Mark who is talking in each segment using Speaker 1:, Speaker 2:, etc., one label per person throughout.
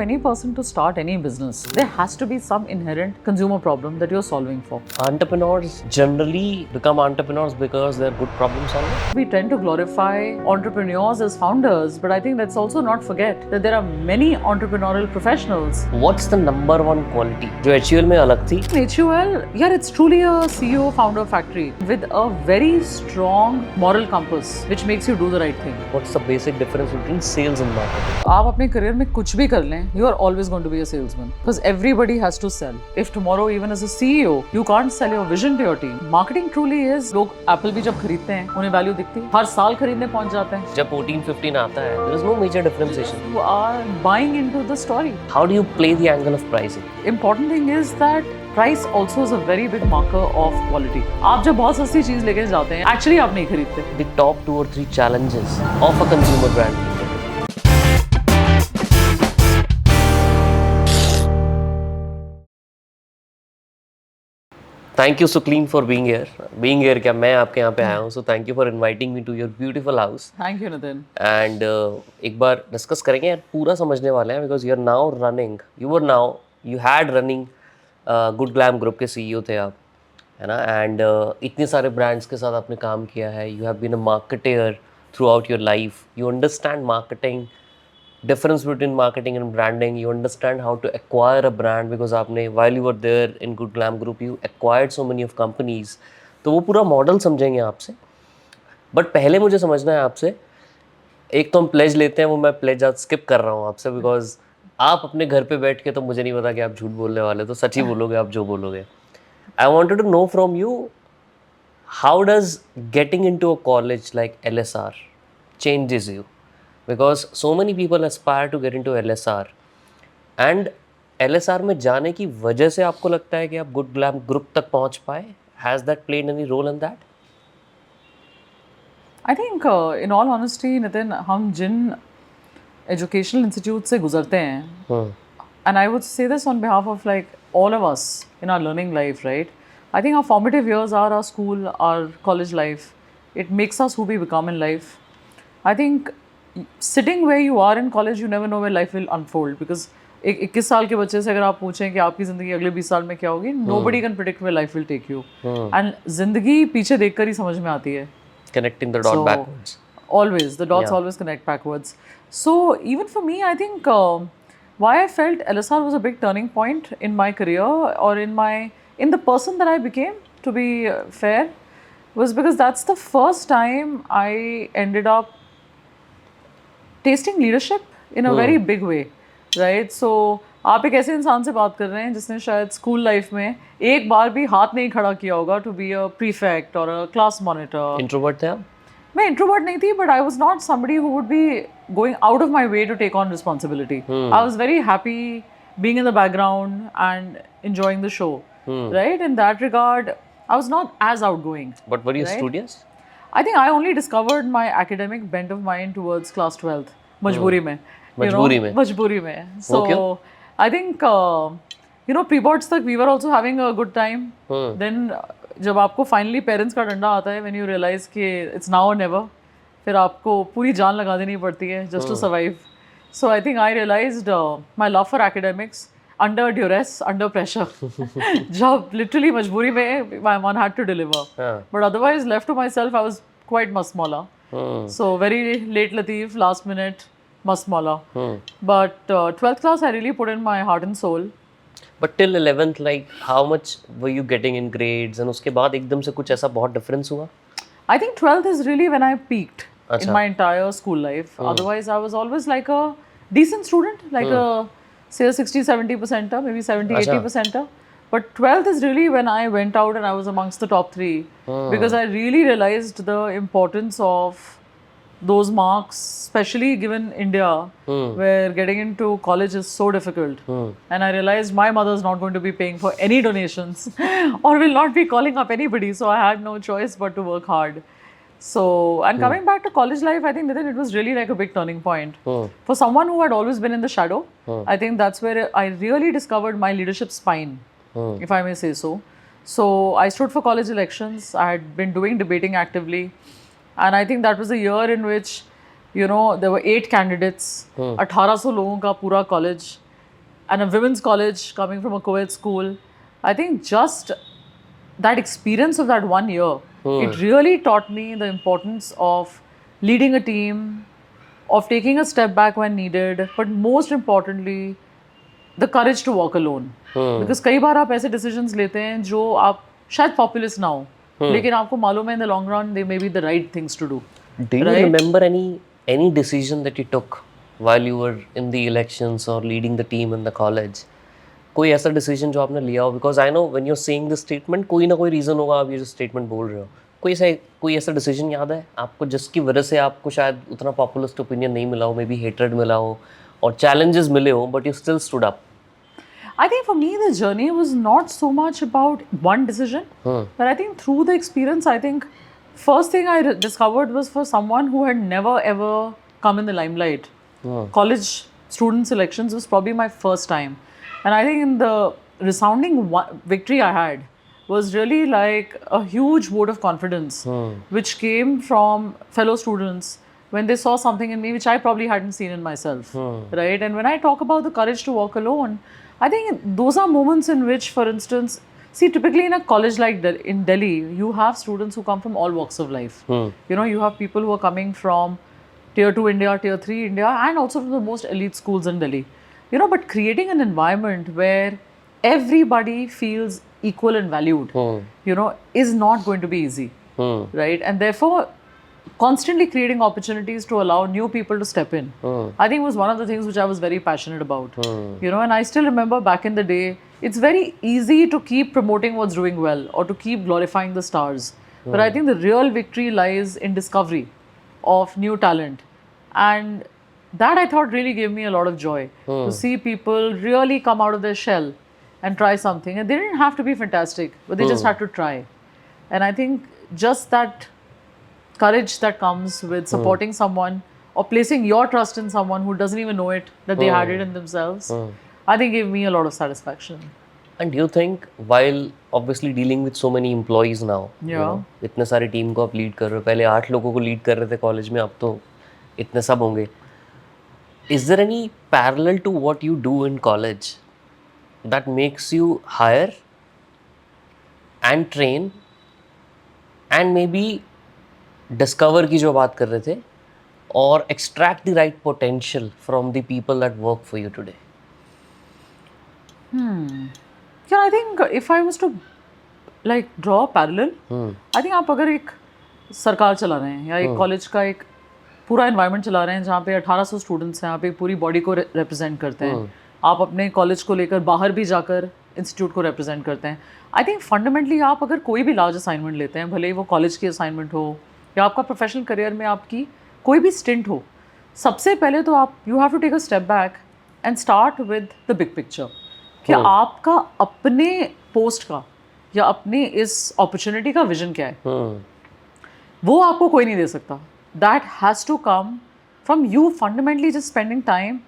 Speaker 1: any person to start any business, there has to be some inherent consumer problem that you're solving for.
Speaker 2: Entrepreneurs generally become entrepreneurs because they're good problem solvers.
Speaker 1: We tend to glorify entrepreneurs as founders, but I think let's also not forget that there are many entrepreneurial professionals.
Speaker 2: What's the number one quality जो HUL में अलग थी?
Speaker 1: HUL, yeah, it's truly a CEO founder factory with a very strong moral compass which makes you do the right thing.
Speaker 2: What's the basic difference between sales and marketing?
Speaker 1: आप अपने career में कुछ भी कर लें, you are always going to be a salesman because everybody has to sell. If tomorrow even as a CEO, you can't sell your vision to your team. Marketing truly is, लोग Apple भी जब खरीदते हैं, उन्हें value दिखती है, हर साल खरीदने पहुंच जाते हैं.
Speaker 2: जब 14-15 आता है, there is no major differentiation.
Speaker 1: You are buying into the story.
Speaker 2: How do you play the angle of pricing?
Speaker 1: Important thing is that price also is a very big marker of quality. आप जब बहुत सस्ती चीज लेके जाते हैं, actually आप नहीं खरीदते.
Speaker 2: The top 2 or 3 challenges of a consumer brand. Thank you, Sukhleen, for being here. Being here, क्या मैं आपके यहाँ पे आया हूँ. So thank you for inviting me to your beautiful house.
Speaker 1: Thank you, Nitin.
Speaker 2: And एक बार डिस्कस करेंगे यार, पूरा समझने वाले हैं because you are now running. You had running Good Glam Group के CEO थे आप, है ना? And इतने सारे brands के साथ आपने काम किया है. You have been a marketer throughout your life. You understand marketing. Difference between marketing and branding, you understand how to acquire a brand because आपने while you were there in Good Glam Group you acquired so many of companies. तो वो पूरा model समझेंगे आपसे. But पहले मुझे समझना है आपसे, एक तो हम प्लेज लेते हैं, वो मैं प्लेज आज स्किप कर रहा हूँ आपसे बिकॉज आप अपने घर पे बैठ के तो मुझे नहीं पता कि आप झूठ बोलने वाले, तो सच ही बोलोगे आप जो बोलोगे. I wanted to know from you, how does getting into a college like LSR changes you? Because so many people aspire to get into LSR and LSR में जाने की वजह से आपको लगता है कि आप Good Glam Group तक पहुंच पाए. Has that played any role in that?
Speaker 1: I think in all honesty, Nitin, हम जिन educational institute से गुजरते हैं, and I would say this on behalf of like all of us in our learning life, right? I think our formative years are our school, our college life. It makes us who we become in life. I think sitting where you are in college, you never know where life will unfold because एक 21 साल के बच्चे से अगर आप पूछें कि आपकी ज़िंदगी अगले 20 साल में क्या होगी, nobody can predict where life will take you. And ज़िंदगी पीछे देखकर ही समझ में आती है.
Speaker 2: Connecting the dot backwards.
Speaker 1: Always, the dots always connect backwards. So even for me, I think why I felt LSR was a big turning point in my career or in the person that I became, to be fair, was because that's the first time I ended up tasting leadership in a very big way, right? So आप एक ऐसे इंसान से बात कर रहे हैं जिसने शायद स्कूल लाइफ में एक बार भी हाथ नहीं खड़ा किया होगा to be a prefect or a class monitor.
Speaker 2: Introvert थे आप?
Speaker 1: मैं introvert नहीं थी, but I was not somebody who would be going out of my way to take on responsibility. I was very happy being in the background and enjoying the show, right? In that regard, I was not as outgoing.
Speaker 2: But were you studious?
Speaker 1: I think I only discovered my academic bent of mine towards class 12th. मजबूरी में. मजबूरी में. So I think pre-boards तक we were also having a good time. Then जब आपको finally parents का डंडा आता है, when you realize कि it's now or never, फिर आपको पूरी जान लगा देनी पड़ती है just to survive. So I think I realized my love for academics under duress, under pressure. जब literally मजबूरी में my mom had to deliver. But otherwise left to myself, I was quite masmala. So very late Latif, last minute masmala. But 12th class I really put in my heart and soul.
Speaker 2: But till 11th, like how much were you getting in grades? And उसके बाद एकदम से कुछ ऐसा बहुत difference हुआ?
Speaker 1: I think 12th is really when I peaked in my entire school life. Otherwise I was always like a decent student, like a say a 60-70%er, maybe 70-80%er. But 12th is really when I went out and I was amongst the top 3 because I really realized the importance of those marks, especially given India, where getting into college is so difficult. And I realized my mother is not going to be paying for any donations or will not be calling up anybody. So I had no choice but to work hard. So, and coming back to college life, I think Nitin, it was really like a big turning point. For someone who had always been in the shadow, I think that's where I really discovered my leadership spine, if I may say so. So, I stood for college elections. I had been doing debating actively. And I think that was a year in which, there were 8 candidates, 1800 लोगों का पूरा college. and a women's college, coming from a co-ed school, I think just that experience of that 1 year, it really taught me the importance of leading a team, of taking a step back when needed, but most importantly, the courage to walk alone. Because कई बार आप ऐसे decisions लेते हैं जो आप शायद populist ना हो, लेकिन आपको मालूम है in the long run they may be the right things to do.
Speaker 2: Do you remember any decision that you took while you were in the elections or leading the team in the college? कोई ऐसा decision जो आपने लिया हो? Because I know when you're saying this statement, कोई ना कोई reason होगा आप ये जो statement बोल रहे हो. कोई ऐसा decision याद है आपको जिसकी वजह से आपको शायद उतना populist opinion नहीं मिला हो, maybe hatred मिला हो और challenges मिले हो, but you still stood up?
Speaker 1: I think for me the journey was not so much about one decision, but I think through the experience, I think first thing I discovered was for someone who had never ever come in the limelight. College student selections was probably my first time, and I think in the resounding victory I had was really like a huge vote of confidence, which came from fellow students when they saw something in me which I probably hadn't seen in myself, right? And when I talk about the courage to walk alone, I think those are moments in which, for instance, see, typically in a college like in Delhi, you have students who come from all walks of life. You know, you have people who are coming from Tier 2 India, Tier 3 India, and also from the most elite schools in Delhi. You know, but creating an environment where everybody feels equal and valued, you know, is not going to be easy, right? And therefore, constantly creating opportunities to allow new people to step in, I think was one of the things which I was very passionate about. You know, and I still remember back in the day, it's very easy to keep promoting what's doing well or to keep glorifying the stars. But I think the real victory lies in discovery of new talent. And that I thought really gave me a lot of joy to see people really come out of their shell and try something. And they didn't have to be fantastic, but they just had to try. And I think just that courage that comes with supporting someone or placing your trust in someone who doesn't even know it, that they had it in themselves, I think gave me a lot of satisfaction.
Speaker 2: And do you think, while obviously dealing with so many employees now, you know, इतने सारी team को आप lead कर रहे हो, पहले 8 लोगों को लीड कर रहे थे कॉलेज में, अब तो इतने सब होंगे. Is there any parallel to what you do in college that makes you hire and train and maybe discover की जो बात कर रहे थे, or extract the right potential from the people that work for you today?
Speaker 1: Yeah, I think if I was to like draw a parallel, I think आप अगर एक सरकार चला रहे हैं या एक कॉलेज का एक पूरा एनवायरनमेंट चला रहे हैं जहाँ पे 1800 स्टूडेंट्स हैं, आप एक पूरी बॉडी को रिप्रेजेंट करते हैं, आप अपने कॉलेज को लेकर बाहर भी जाकर इंस्टीट्यूट को रिप्रेजेंट करते हैं. आई थिंक फंडामेंटली आप अगर कोई भी लार्ज असाइनमेंट लेते हैं, भले ही वो कॉलेज की असाइनमेंट हो या आपका प्रोफेशनल करियर में आपकी कोई भी स्टिंट हो, सबसे पहले तो आप you have to take a step back and start with the big picture. कि आपका अपने पोस्ट का या अपने इस अपॉर्चुनिटी का विजन क्या है, वो आपको कोई नहीं दे सकता. That has to come from you fundamentally just spending time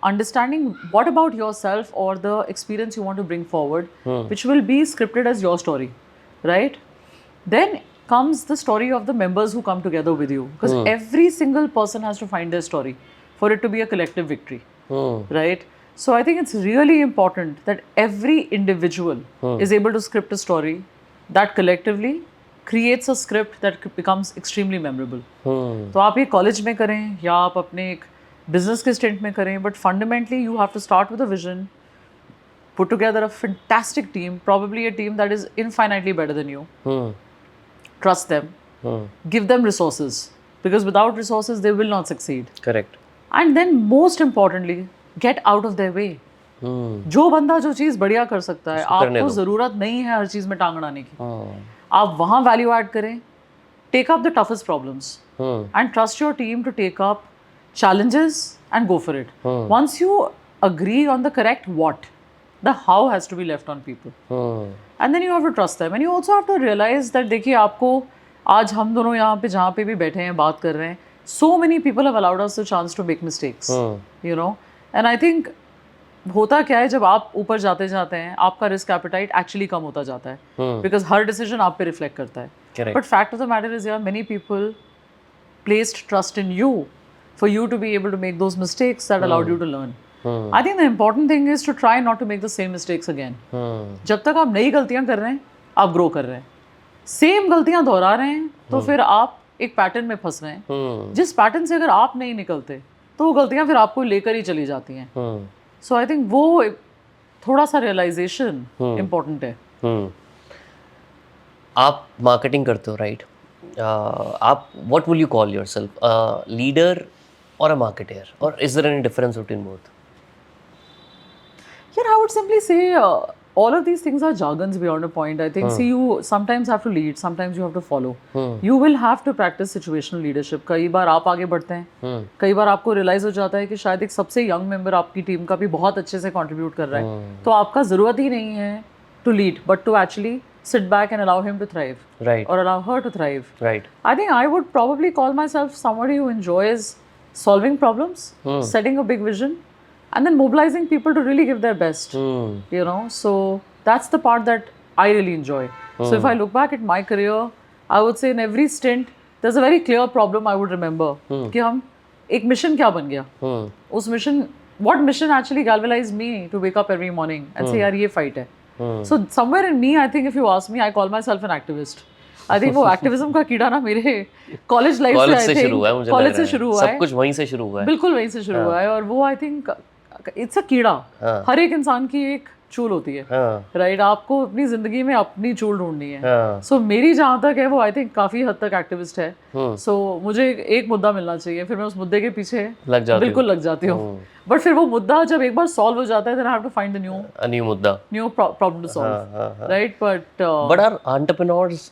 Speaker 1: understanding what about yourself or the experience you want to bring forward, which will be scripted as your story, right? Then comes the story of the members who come together with you, because every single person has to find their story for it to be a collective victory, right? So I think it's really important that every individual is able to script a story that collectively creates a script that becomes extremely memorable. तो आप ये college में करें या आप अपने एक business के स्टेंट में करें, but fundamentally you have to start with a vision, put together a fantastic team, probably a team that is infinitely better than you. Trust them, give them resources, because without resources they will not succeed.
Speaker 2: Correct.
Speaker 1: And then most importantly, get out of their way. जो बंदा जो चीज़ बढ़िया कर सकता है, आपको ज़रूरत नहीं है हर चीज़ में टांग अड़ाने की. आप वहाँ वैल्यू ऐड करें, take up the toughest problems and trust your team to take up challenges and go for it. Once you agree on the correct what, the how has to be left on people. And then you have to trust them. And you also have to realize that देखिए आपको आज हम दोनों यहाँ पे जहाँ पे भी बैठे हैं बात कर रहे हैं, so many people have allowed us the chance to make mistakes, you know. And I think होता क्या है जब आप ऊपर जाते जाते हैं, आपका रिस्क एपेटाइट एक्चुअली कम होता जाता है, बिकॉज हर डिसीजन आप पे रिफ्लेक्ट करता है. But fact of the matter is यार many people placed trust in you for you to be able to make those mistakes that allowed you to learn. I think the important thing is to try not to make the same mistakes again. जब तक आप नई गलतियां कर रहे हैं, आप grow कर रहे हैं. सेम गलतियां दोहरा रहे हैं, तो फिर आप एक पैटर्न में फंस रहे हैं. जिस पैटर्न से अगर आप नहीं निकलते, तो वो गलतियां फिर आपको लेकर ही चली जाती हैं. सो आई थिंक वो थोड़ा सा रियलाइजेशन इम्पोर्टेंट है.
Speaker 2: आप मार्केटिंग करते हो, राइट? आप what will you call yourself, leader or a marketer, or is there any difference between both?
Speaker 1: Yeah, I would simply say all of these things are jargons beyond a point. I think, see, you sometimes have to lead, sometimes you have to follow. You will have to practice situational leadership. कई बार आप आगे बढ़ते हैं, कई बार आपको realise हो जाता है कि शायद एक सबसे यंग मेंबर आपकी टीम का भी बहुत अच्छे से कंट्रीब्यूट कर रहा है, तो आपका ज़रूरत ही नहीं है to lead, but to actually sit back and allow him to thrive,
Speaker 2: right,
Speaker 1: or allow her to thrive,
Speaker 2: right.
Speaker 1: I think I would probably call myself somebody who enjoys solving problems, setting a big vision, and then mobilizing people to really give their best. You know, so that's the part that I really enjoy. So if I look back at my career, I would say in every stint, there's a very clear problem I would remember. कि हम एक mission क्या बन गया? उस mission, what mission actually galvanized me to wake up every morning and say यार ये fight है. So somewhere in me, I think if you ask me, I call myself an activist. I think वो activism का कीड़ा ना मेरे college life से
Speaker 2: शुरू हुआ है, मुझे
Speaker 1: कॉलेज से शुरू हुआ है,
Speaker 2: सब कुछ वहीं से शुरू हुआ है,
Speaker 1: बिल्कुल वहीं से शुरू हुआ है. और वो आई थिंक इट्स अ कीड़ा. हर एक इंसान की एक चूल होती है, राइट? आपको अपनी जिंदगी में अपनी चूल ढूंढनी है. सो मेरी जहाँ तक है वो आई थिंक काफी हद तक एक्टिविस्ट है. सो मुझे एक मुद्दा मिलना चाहिए, फिर मैं उस मुद्दे के पीछे बिल्कुल लग जाती हूँ. बट फिर वो मुद्दा जब एक बार सॉल्व हो जाता है, then I have to find the new मुद्दा, new problem to solve, right? But
Speaker 2: are entrepreneurs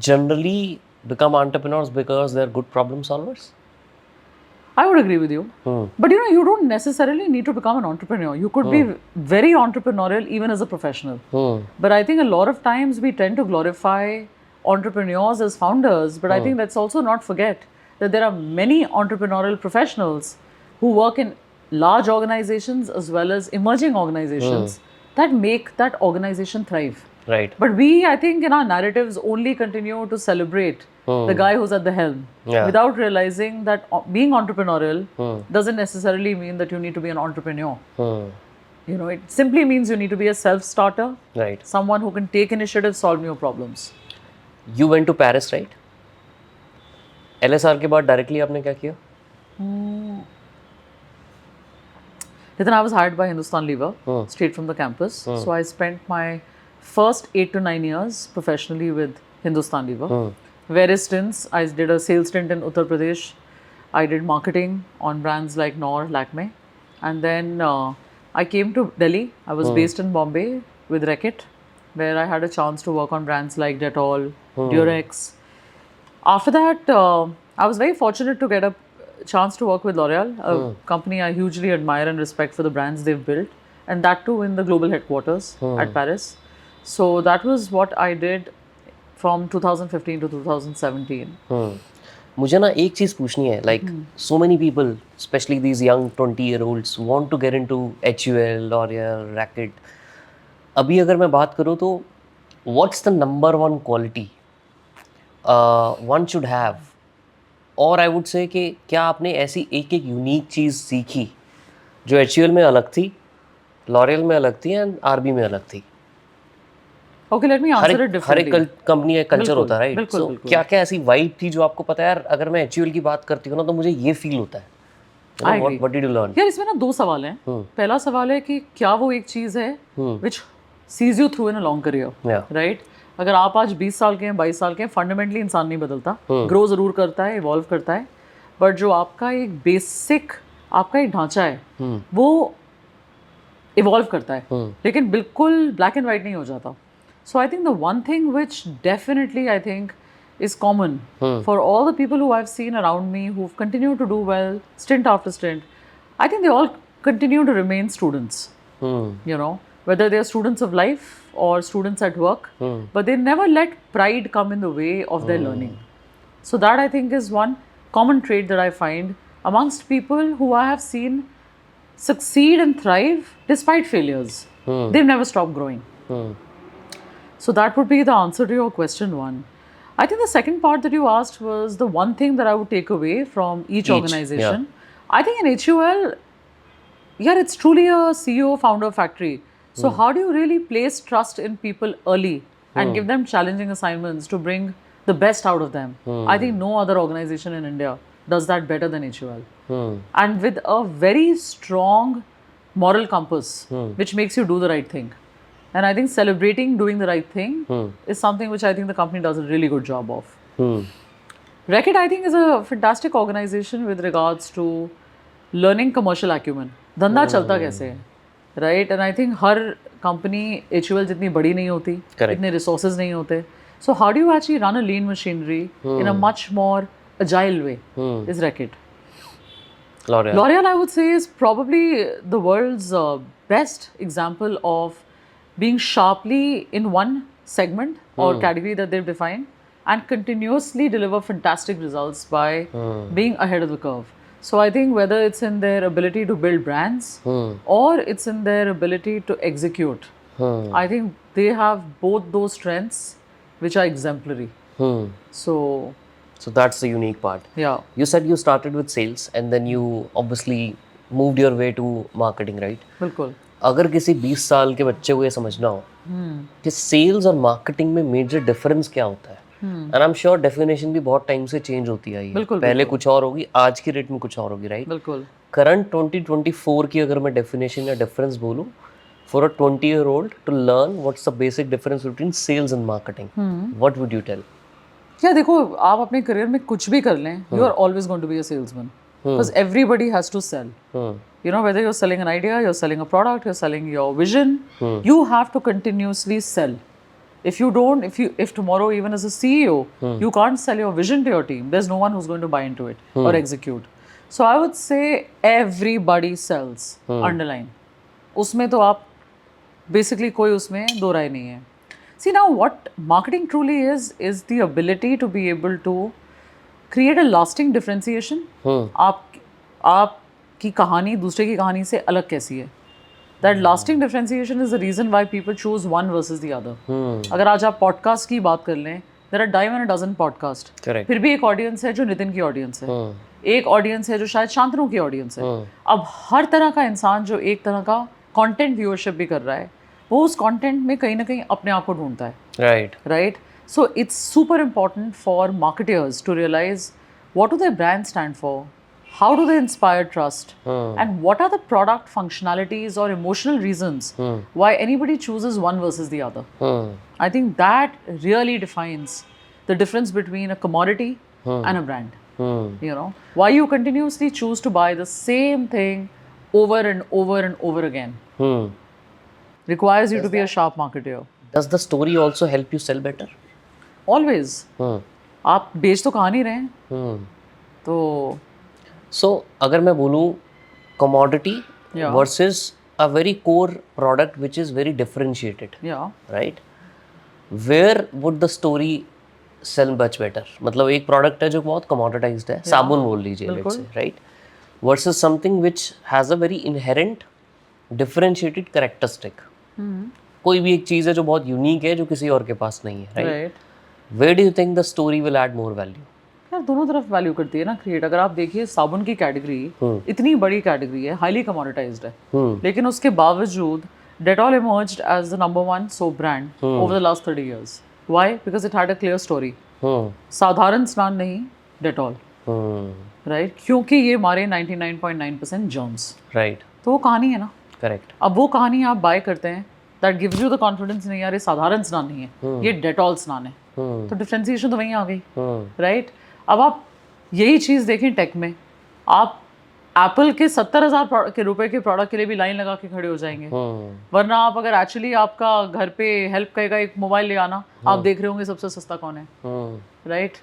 Speaker 2: generally become entrepreneurs because they're good problem solvers?
Speaker 1: I would agree with you. But you know, you don't necessarily need to become an entrepreneur. You could be very entrepreneurial even as a professional. But I think a lot of times we tend to glorify entrepreneurs as founders. But I think let's also not forget that there are many entrepreneurial professionals who work in large organizations as well as emerging organizations that make that organization thrive.
Speaker 2: Right.
Speaker 1: But we, I think, in our narratives only continue to celebrate the guy who's at the helm, without realizing that being entrepreneurial doesn't necessarily mean that you need to be an entrepreneur. You know, it simply means you need to be a self-starter,
Speaker 2: right?
Speaker 1: Someone who can take initiative, solve new problems.
Speaker 2: You went to Paris, right? LSR के बाद directly आपने क्या किया?
Speaker 1: Then I was hired by Hindustan Lever, straight from the campus. So I spent my first 8 to 9 years professionally with Hindustan Lever. Various stints. I did a sales stint in Uttar Pradesh. I did marketing on brands like Knorr, Lakme. And then I came to Delhi. I was based in Bombay with Reckitt, where I had a chance to work on brands like Dettol, Durex. After that, I was very fortunate to get a chance to work with L'Oreal, a company I hugely admire and respect for the brands they've built. And that too in the global headquarters at Paris. So that was what I did from 2015 to 2017.
Speaker 2: मुझे ना एक चीज़ पूछनी है, like so many people, especially these young 20-year-olds, want to get into HUL, L'Oreal, Reckitt. अभी अगर मैं बात करूँ तो what's the number one quality one should have? और I would say कि क्या आपने ऐसी एक एक यूनिक चीज़ सीखी जो HUL में अलग थी, L'Oreal में अलग थी एंड RB में अलग थी?
Speaker 1: Okay, let me answer it differently.
Speaker 2: हर एक कंपनी का कल्चर होता है, राइट?
Speaker 1: बिल्कुल,
Speaker 2: So,
Speaker 1: बिल्कुल.
Speaker 2: क्या क्या ऐसी वाइब थी जो आपको पता है यार, अगर मैं HUL की बात करती हूँ ना तो मुझे ये फील होता है. What did you learn?
Speaker 1: यार इसमें ना दो सवाल हैं. पहला सवाल है कि क्या वो एक चीज़ है which sees you through in a long career, right? अगर आप आज 20 साल के हैं, 22 साल के हैं, फंडामेंटली इंसान नहीं बदलता, ग्रो ज़रूर करता है, इवॉल्व करता है, बट जो आपका एक बेसिक आपका एक ढांचा है वो इवॉल्व करता है, लेकिन बिल्कुल ब्लैक एंड वाइट नहीं हो जाता. So I think the one thing which definitely I think is common for all the people who I've seen around me who've continued to do well stint after stint, I think they all continue to remain students. You know, whether they're students of life or students at work, but they never let pride come in the way of their learning. So that I think is one common trait that I find amongst people who I have seen succeed and thrive despite failures. They've never stopped growing. So that would be the answer to your question one. I think the second part that you asked was the one thing that I would take away from each organization. I think in HUL, yeah, it's truly a CEO founder factory. So how do you really place trust in people early and give them challenging assignments to bring the best out of them? I think no other organization in India does that better than HUL. And with a very strong moral compass, which makes you do the right thing. And I think celebrating doing the right thing is something which I think the company does a really good job of. Reckitt, I think, is a fantastic organization with regards to learning commercial acumen. धंधा चलता कैसे है, right? And I think her company HUL जितनी बड़ी नहीं होती, इतने resources नहीं होते. So how do you actually run a lean machinery in a much more agile way? Is Reckitt. L'Oreal, I would say, is probably the world's best example of being sharply in one segment or category that they've defined and continuously deliver fantastic results by being ahead of the curve. So I think whether it's in their ability to build brands or it's in their ability to execute, I think they have both those strengths which are exemplary. So
Speaker 2: that's the unique part.
Speaker 1: Yeah.
Speaker 2: You said you started with sales and then you obviously moved your way to marketing, right?
Speaker 1: बिल्कुल.
Speaker 2: अगर किसी 20 साल के बच्चे को ये समझना हो कि सेल्स और मार्केटिंग में मेजर डिफरेंस क्या होता है, and I am sure definition भी बहुत टाइम से चेंज होती आई है. पहले कुछ और होगी, आज की डेट में कुछ और होगी, राइट?
Speaker 1: बिल्कुल.
Speaker 2: करंट 2024 की अगर मैं डेफिनेशन या डिफरेंस बोलूं, for a 20-year-old to learn what's the basic difference between sales and marketing, what would you tell?
Speaker 1: क्या देखो, आप अपने करियर में कुछ भी कर लें, you are always going to be a salesman, because everybody has to sell. You know, whether you're selling an idea, you're selling a product, you're selling your vision, you have to continuously sell. If you don't, if tomorrow even as a CEO, you can't sell your vision to your team, there's no one who's going to buy into it or execute. So I would say everybody sells, underline. उसमें तो आप basically कोई उसमें दो राय नहीं है. See, now what marketing truly is the ability to be able to create a lasting differentiation. आप की कहानी दूसरे की कहानी से अलग कैसी है. That lasting differentiation is the reason why people choose one versus the other. अगर आज आप पॉडकास्ट की बात कर लें, there are dime and a dozen podcast. फिर भी एक ऑडियंस है जो नितिन की ऑडियंस है, एक ऑडियंस है जो शायद शांतनु की ऑडियंस है. अब हर तरह का इंसान जो एक तरह का कंटेंट व्यूअरशिप भी कर रहा है, वो उस कंटेंट में कहीं ना कहीं अपने आप को ढूंढता है. Right. So it's super important for marketers to realize what do their brands stand for, how do they inspire trust, and what are the product functionalities or emotional reasons why anybody chooses one versus the other. I think that really defines the difference between a commodity and a brand. You know, why you continuously choose to buy the same thing over and over and over again requires you to be a sharp marketer.
Speaker 2: Does the story also help you sell better?
Speaker 1: Always. आप बेच तो कहा नहीं रहे हैं. तो
Speaker 2: सो अगर मैं बोलूँ commodity versus a very core product which is very differentiated, right? Where would the story sell much better? मतलब एक product है जो बहुत commoditized है, साबुन बोल लीजिए, let's say, right? Versus something which has a very inherent differentiated characteristic. कोई भी एक चीज़ है जो बहुत यूनिक है जो किसी और के पास नहीं है, right? Where do you think the story will add more value?
Speaker 1: यार दोनों तरफ वैल्यू करती है ना क्रिएट. अगर आप देखिए साबुन की कैटेगरी इतनी बड़ी कैटेगरी है, हाईली कमोडिटाइज्ड है, लेकिन उसके बावजूद Dettol emerged as the number 1 soap brand over the last 30 years. Why? Because it had a clear story. साधारण स्नान नहीं, डेटॉल, राइट? क्योंकि ये मारे 99.9% जर्म्स, राइट? तो वो कहानी है ना.
Speaker 2: करेक्ट.
Speaker 1: अब वो कहानी आप बाय करते हैं, that gives you the confidence, नहीं यार ये साधारण स्नान नहीं है, ये डेटॉल स्नान है. तो डिफरेंशिएशन तो वहीं आ गई, राइट? अब आप यही चीज़ देखें टेक में, आप एप्पल के 70,000 के रुपए के प्रोडक्ट के लिए भी लाइन लगा के खड़े हो जाएंगे. वरना आप अगर एक्चुअली आपका घर पे हेल्प करेगा एक मोबाइल ले आना, आप देख रहे होंगे सबसे सस्ता कौन है, राइट?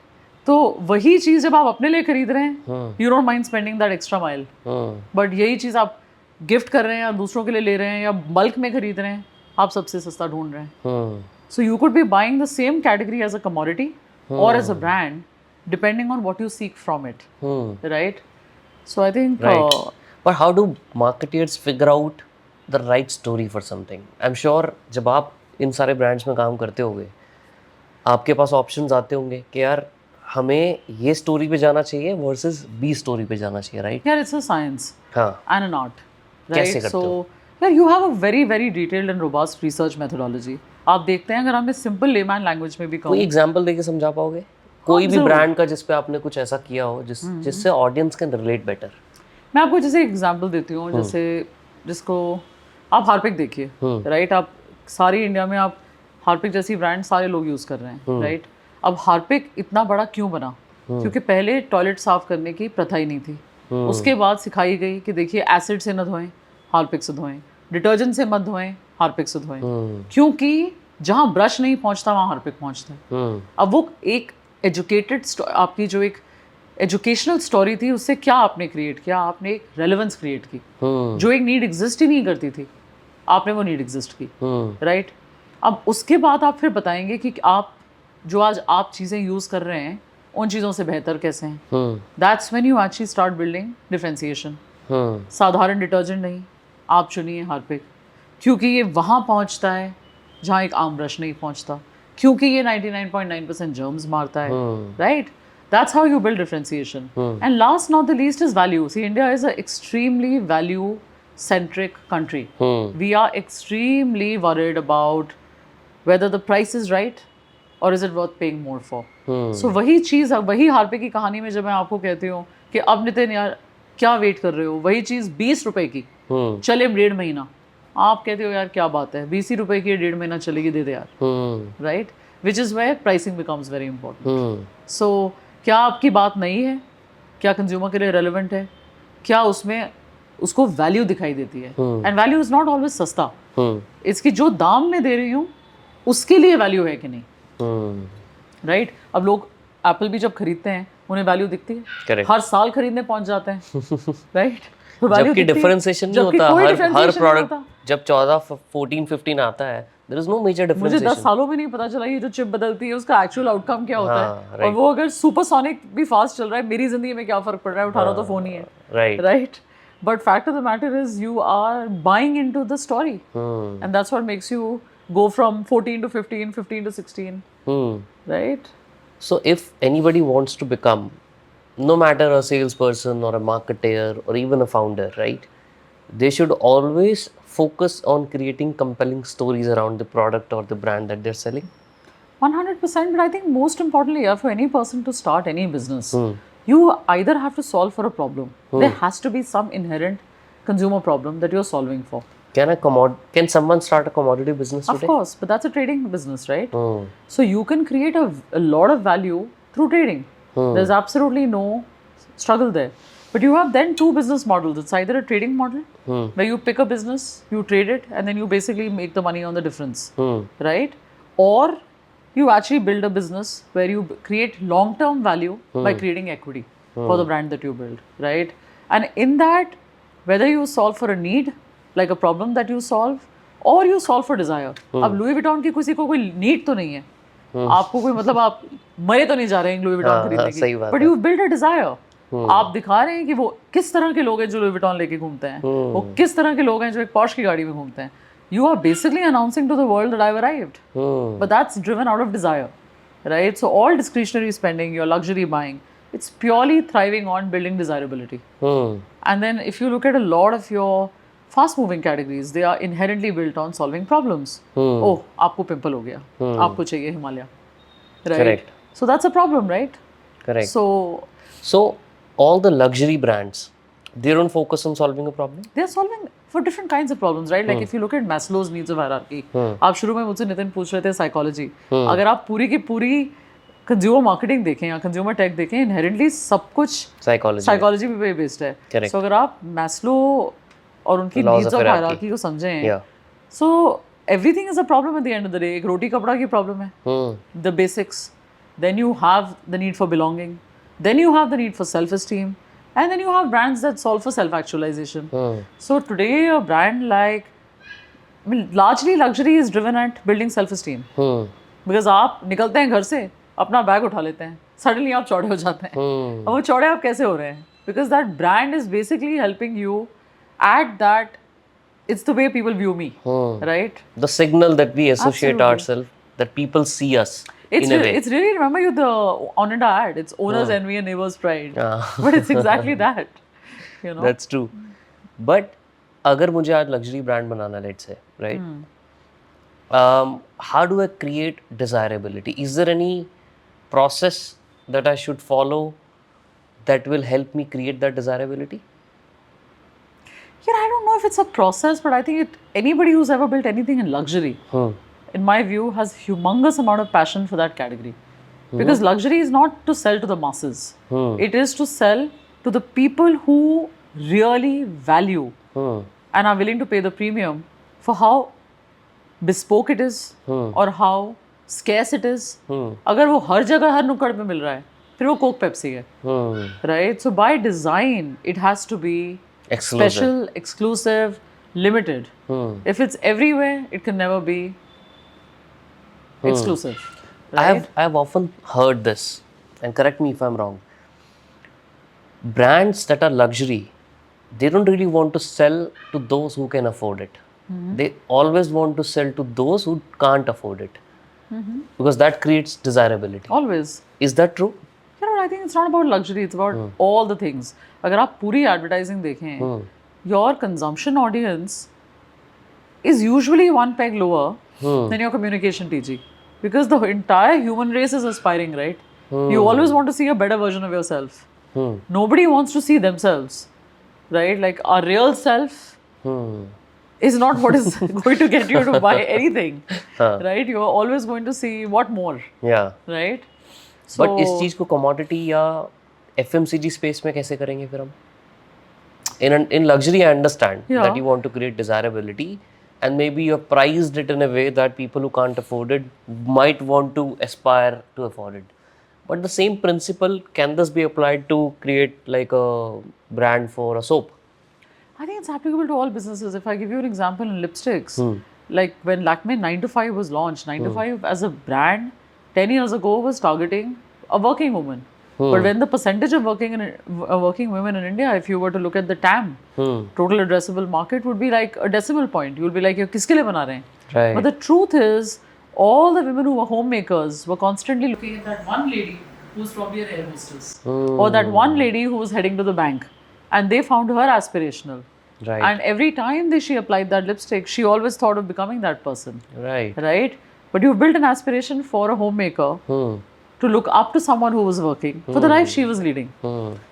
Speaker 1: तो वही चीज़ जब आप अपने लिए खरीद रहे हैं, you don't mind spending that extra mile. But यही चीज़ आप गिफ्ट कर रहे हैं या दूसरों के लिए ले रहे हैं या बल्क में खरीद रहे हैं, आप सबसे सस्ता ढूंढ रहे हैं. So you could be buying the same category as a commodity और as a brand depending on what you seek from it, right? So I think
Speaker 2: but how do marketers figure out the right story for something? I'm sure जब आप इन सारे brands में काम करते होंगे, आपके पास options आते होंगे कि यार हमें ये स्टोरी पे जाना चाहिए वर्सेस बी स्टोरी पे जाना चाहिए, right?
Speaker 1: Yeah, it's a science and an art.
Speaker 2: कैसे करते हो?
Speaker 1: यार you have a very very detailed and robust research methodology. आप देखते हैं, अगर हमें सिंपल लेमैन लैंग्वेज में भी कहूँ,
Speaker 2: कोई एग्जांपल देके समझा पाओगे? कोई भी ब्रांड का जिस पे आपने कुछ ऐसा किया हो जिससे ऑडियंस कैन रिलेट बेटर.
Speaker 1: मैं आपको जैसे एग्जांपल देती हूँ, जैसे जिसको आप हार्पिक देखिए, राइट. आप सारी इंडिया में आप हार्पिक जैसी ब्रांड सारे लोग यूज़ कर रहे हैं, राइट. अब हार्पिक इतना बड़ा क्यों बना? क्योंकि पहले टॉयलेट साफ करने की प्रथा ही नहीं थी. उसके बाद सिखाई गई कि देखिए एसिड से न धोएं, हार्पिक से धोएं, डिटर्जेंट से मत धोएं, हार्पिक से धोएं. क्योंकि जहाँ ब्रश नहीं पहुँचता वहाँ हार्पिक पहुँचता है. अब वो एक एजुकेटेड, आपकी जो एक एजुकेशनल स्टोरी थी, उससे क्या आपने क्रिएट किया? आपने एक रेलेवेंस क्रिएट की. जो एक नीड एग्जिस्ट ही नहीं करती थी, आपने वो नीड एग्जिस्ट की, राइट. अब उसके बाद आप फिर बताएंगे कि आप जो आज आप चीज़ें यूज़ कर रहे हैं उन चीज़ों से बेहतर कैसे हैं. That's when you actually start building differentiation. साधारण डिटर्जेंट नहीं, आप चुनिए हार्पिक, क्योंकि ये वहाँ पहुँचता है जहाँ एक आम ब्रश नहीं पहुँचता, क्योंकि ये 99.9% जर्म्स मारता है, right. That's how you build differentiation. And last not the least is value. See, India is an extremely value-centric country. We are extremely worried about whether the price is right or is it worth paying more for. So वही चीज़, वही Harpic की कहानी में जब मैं आपको कहती हूँ कि अब नितिन यार क्या वेट कर रहे हो, वही चीज़ 20 रुपए की चले 1.5 महीना, आप कहते हो यार क्या बात है, 20 रुपए की 1.5 महीना चलेगी, दे दे यार, right. Which is where pricing becomes very important. So क्या आपकी बात नहीं है, क्या कंज्यूमर के लिए रेलेवेंट है, क्या उसमें उसको वैल्यू दिखाई देती है. And value is not always सस्ता. इसकी जो दाम में दे रही हूँ उसके लिए वैल्यू है कि नहीं, राइट. अब लोग एप्पल भी जब खरीदते हैं उन्हें वैल्यू दिखती है. Correct. हर साल खरीदने पहुंच जाते हैं, राइट.
Speaker 2: जबकि डिफरेंशिएशन नहीं होता. हर प्रोडक्ट जब 14, 14, 15 आता है, there is no major differentiation.
Speaker 1: मुझे 10 सालों में नहीं पता चला ये जो चिप बदलती है उसका एक्चुअल आउटकम क्या होता है. और वो अगर सुपरसोनिक भी फास्ट चल रहा है, मेरी जिंदगी में क्या फर्क पड़ रहा है, उठा रहा तो फोन ही है, right. But fact of the matter is you are buying into the story, and that's what makes you go from 14 to 15, 15 to 16, right?
Speaker 2: So if anybody wants to become, no matter a salesperson or a marketer or even a founder, right, they should always focus on creating compelling stories around the product or the brand that they're selling.
Speaker 1: 100%. But I think most importantly, for any person to start any business, you either have to solve for a problem. There has to be some inherent consumer problem that you're solving for.
Speaker 2: Can someone start a commodity business today?
Speaker 1: Of course, but that's a trading business, right? So you can create a lot of value through trading. There's absolutely no struggle there. But you have then two business models. It's either a trading model where you pick a business, you trade it, and then you basically make the money on the difference, right? Or you actually build a business where you create long-term value by creating equity for the brand that you build, right? And in that, whether you solve for a need, like a problem that you solve, or you solve for desire. अब Louis Vuitton की किसी को कोई need तो नहीं है, आपको कोई मतलब आप मरे तो नहीं जा रहे हैं लुई विटॉन खरीदने की, but you build a desire. आप दिखा रहे हैं कि वो किस तरह के लोग हैं जो लुई विटॉन लेके घूमते हैं, वो किस तरह के लोग हैं जो एक पॉश की गाड़ी में घूमते हैं. You are basically announcing to the world that I've arrived. But that's driven out of desire, right? So all discretionary spending, your luxury buying, it's purely thriving on building desirability. And then if you look at a lot of your fast moving categories, they are inherently built on solving problems. Oh, आपको pimple हो गया, आपको चाहिए Himalaya, right? Correct. So that's a problem, right?
Speaker 2: Correct.
Speaker 1: So
Speaker 2: all the luxury brands, they don't focus on solving a problem?
Speaker 1: They are solving for different kinds of problems, right? Like if you look at Maslow's needs of hierarchy, आप शुरू में मुझसे नितिन पूछ रहे थे psychology, अगर आप पूरी की पूरी कंज्यूमर मार्केटिंग देखें या कंज्यूमर टेक देखें, इनहेरेंटली सब कुछ साइकोलॉजी पे बेस्ड है. सो अगर आप मैस्लो और उनकी नीड्स ऑफ हायरार्की को समझें, so everything is a problem at the end of the day. एक रोटी कपड़ा की प्रॉब्लम है, the basics, then you have the need for belonging, then you have the need for self esteem, and then you have brands that solve for self actualization. So today a brand like, I mean, largely luxury is driven at building self esteem, because आप निकलते हैं घर से, अपना bag उठा लेते हैं, suddenly आप चौड़े हो जाते हैं. अब वो चौड़े आप कैसे हो रहे हैं? Because that brand is basically helping you at that, it's the way people view me, right?
Speaker 2: The signal that we associate ourselves, that people see us.
Speaker 1: It's really, remember you the Oninda ad, it's owner's envy and neighbor's pride. But it's exactly that, you know.
Speaker 2: That's true. But अगर मुझे आज luxury brand banana, let's say, right, how do I create desirability? Is there any process that I should follow that will help me create that desirability?
Speaker 1: Yeah, I don't know if it's a process, but I think anybody who's ever built anything in luxury, in my view, has humongous amount of passion for that category. Because luxury is not to sell to the masses. It is to sell to the people who really value and are willing to pay the premium for how bespoke it is or how scarce it is. अगर वो हर जगह हर नुक्कड़ पे मिल रहा है, फिर वो Coke Pepsi है, right? So by design, it has to be special, exclusive, limited. If it's everywhere, it can never be exclusive. Right?
Speaker 2: I have often heard this, and correct me if I'm wrong. Brands that are luxury, they don't really want to sell to those who can afford it. They always want to sell to those who can't afford it, because that creates desirability.
Speaker 1: Always.
Speaker 2: Is that true?
Speaker 1: You know, I think it's not about luxury, it's about all the things. अगर आप पूरी advertising देखें, your consumption audience is usually one peg lower than your communication TG. Because the entire human race is aspiring, right? You always want to see a better version of yourself. Nobody wants to see themselves, right? Like our real self is not what is going to get you to buy anything, right? You are always going to see what more.
Speaker 2: Yeah.
Speaker 1: Right?
Speaker 2: So, but इस चीज को commodity या FMCG space में कैसे करेंगे फिर हम? In luxury, I understand that you want to create desirability. And maybe you've priced it in a way that people who can't afford it might want to aspire to afford it. But the same principle, can this be applied to create like a brand for a soap?
Speaker 1: I think it's applicable to all businesses. If I give you an example in lipsticks, like when Lakme 9 to 5 was launched, 9 to 5 as a brand 10 years ago was targeting a working woman. But when the percentage of working women in India, if you were to look at the TAM, total addressable market, would be like a decimal point. You'll be like, "You're kiske liye bana rahe hain?"
Speaker 2: Right.
Speaker 1: But the truth is, all the women who were homemakers were constantly looking at that one lady who was probably an air hostess, or that one lady who was heading to the bank, and they found her aspirational.
Speaker 2: Right.
Speaker 1: And every time she applied that lipstick, she always thought of becoming that person.
Speaker 2: Right.
Speaker 1: Right. But you've built an aspiration for a homemaker. To look up to someone who was working for the life she was leading.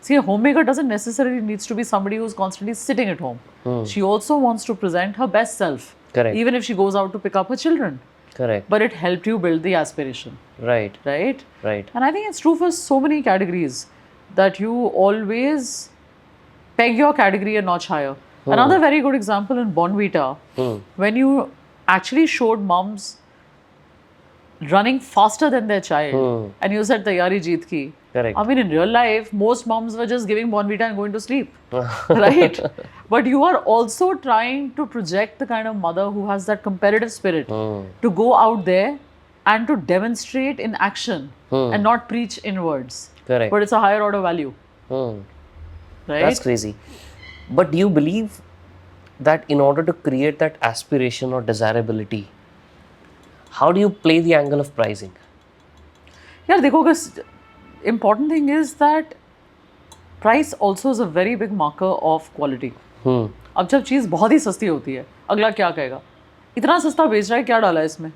Speaker 1: See, a homemaker doesn't necessarily needs to be somebody who's constantly sitting at home. She also wants to present her best self.
Speaker 2: Correct.
Speaker 1: Even if she goes out to pick up her children.
Speaker 2: Correct.
Speaker 1: But it helped you build the aspiration.
Speaker 2: Right.
Speaker 1: Right?
Speaker 2: Right.
Speaker 1: And I think it's true for so many categories that you always peg your category a notch higher. Another very good example in Bonvita, when you actually showed mums running faster than their child, and you said tayari jeet ki.
Speaker 2: Correct.
Speaker 1: I mean, in real life, most moms were just giving Bonvita and going to sleep, right? But you are also trying to project the kind of mother who has that competitive spirit to go out there and to demonstrate in action and not preach in words.
Speaker 2: Correct.
Speaker 1: But it's a higher order value, right?
Speaker 2: That's crazy. But do you believe that in order to create that aspiration or desirability, how do you play the angle of pricing?
Speaker 1: Yeah, देखो, important thing is that price also is a very big marker of quality. अब जब चीज़ बहुत ही सस्ती होती है, अगला क्या कहेगा? इतना सस्ता बेच रहा है, क्या डाला है इसमें?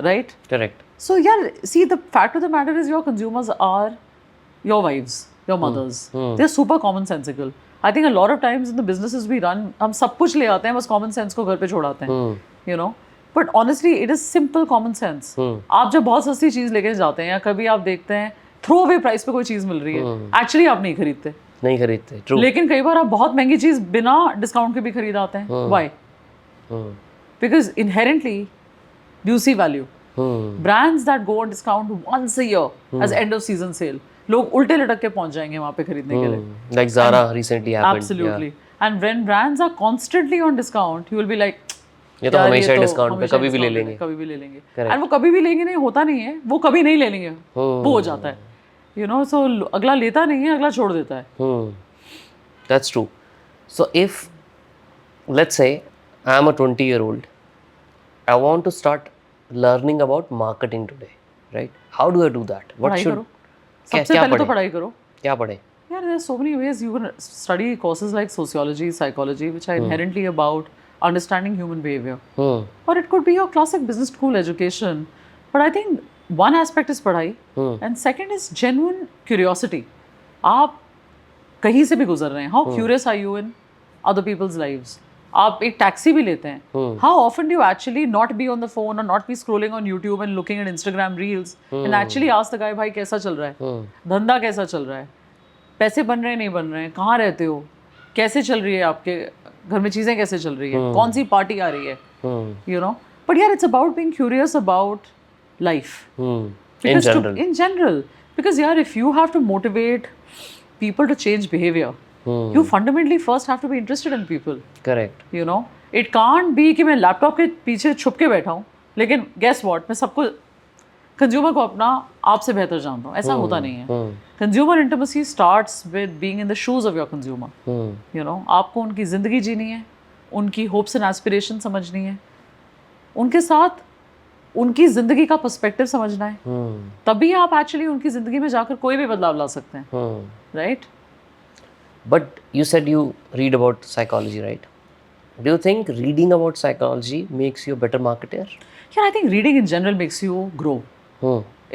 Speaker 1: Right?
Speaker 2: Correct.
Speaker 1: So yeah, see, the fact of the matter is your consumers are your wives, your mothers. They're super common sensical. I think a lot of times in the businesses we run, हम सब कुछ ले आते हैं, बस common sense को घर पे छोड़ाते हैं. You know? But honestly, it is simple common sense. आप जब बहुत सस्ती चीज़ लेके जाते हैं या कभी आप देखते हैं थ्रो अवे प्राइस पे कोई चीज़ मिल रही है, एक्चुअली आप नहीं खरीदते. True. लेकिन कई बार आप बहुत महंगी चीज़ बिना डिस्काउंट के भी खरीद आते हैं. Why? Because inherently, you see value. Brands that go on discount once a year as end of season sale, लोग उल्टे लटक के पहुंच जाएंगे वहाँ पे खरीदने के लिए.
Speaker 2: Like Zara recently happened.
Speaker 1: Absolutely. And when brands are constantly on discount, you will be like,
Speaker 2: ये तो हमेशा डिस्काउंट पे कभी भी ले लेंगे.
Speaker 1: And वो कभी भी लेंगे नहीं होता नहीं है, वो कभी नहीं ले लेंगे, वो हो जाता है. You know, so अगला लेता नहीं है, अगला छोड़ देता है.
Speaker 2: That's true. So if, let's say, I am a 20-year-old, I want to start learning about marketing today, right? How do I do that? What should?
Speaker 1: सबसे पहले तो पढ़ाई करो.
Speaker 2: क्या पढ़े?
Speaker 1: Yeah, there are so many ways. You can study courses like sociology, psychology, which are inherently about understanding human behavior. Or it could be your classic business school education. But I think one aspect is पढ़ाई, and second is genuine curiosity. आप कहीं से भी गुजर रहे हैं. How curious are you in other people's lives? आप एक टैक्सी भी लेते हैं. How often do you actually not be on the phone or not be scrolling on YouTube and looking at Instagram reels and actually ask the guy, भाई कैसा चल रहा है? धंधा कैसा चल रहा है? पैसे बन रहे हैं नहीं बन रहे हैं? कहाँ रहते हो? कैसे चल रही है आपके घर में चीज़ें कैसे चल रही है? कौन सी पार्टी आ रही है? You know? But yeah, it's about being curious about life.
Speaker 2: In general.
Speaker 1: In general. Because yeah, if you have to motivate people to change behavior, you fundamentally first have to be interested in people.
Speaker 2: Correct.
Speaker 1: You know, it can't be कि मैं laptop के पीछे छुप के बैठा हूँ, लेकिन guess what, मैं सबको कंज्यूमर को अपना आपसे बेहतर जानता हूँ. ऐसा होता नहीं है. Consumer intimacy starts with being in the shoes of your consumer. You know, आपको उनकी ज़िंदगी जीनी है, उनकी होप्स एंड एस्पिरेशन समझनी है, उनके साथ उनकी ज़िंदगी का पर्सपेक्टिव समझना है. तभी आप एक्चुअली उनकी ज़िंदगी में जाकर कोई भी बदलाव ला सकते हैं. Right?
Speaker 2: But you said you read about psychology, right? Do you think reading about psychology makes you a better marketer?
Speaker 1: Yeah, I think reading in general makes you grow.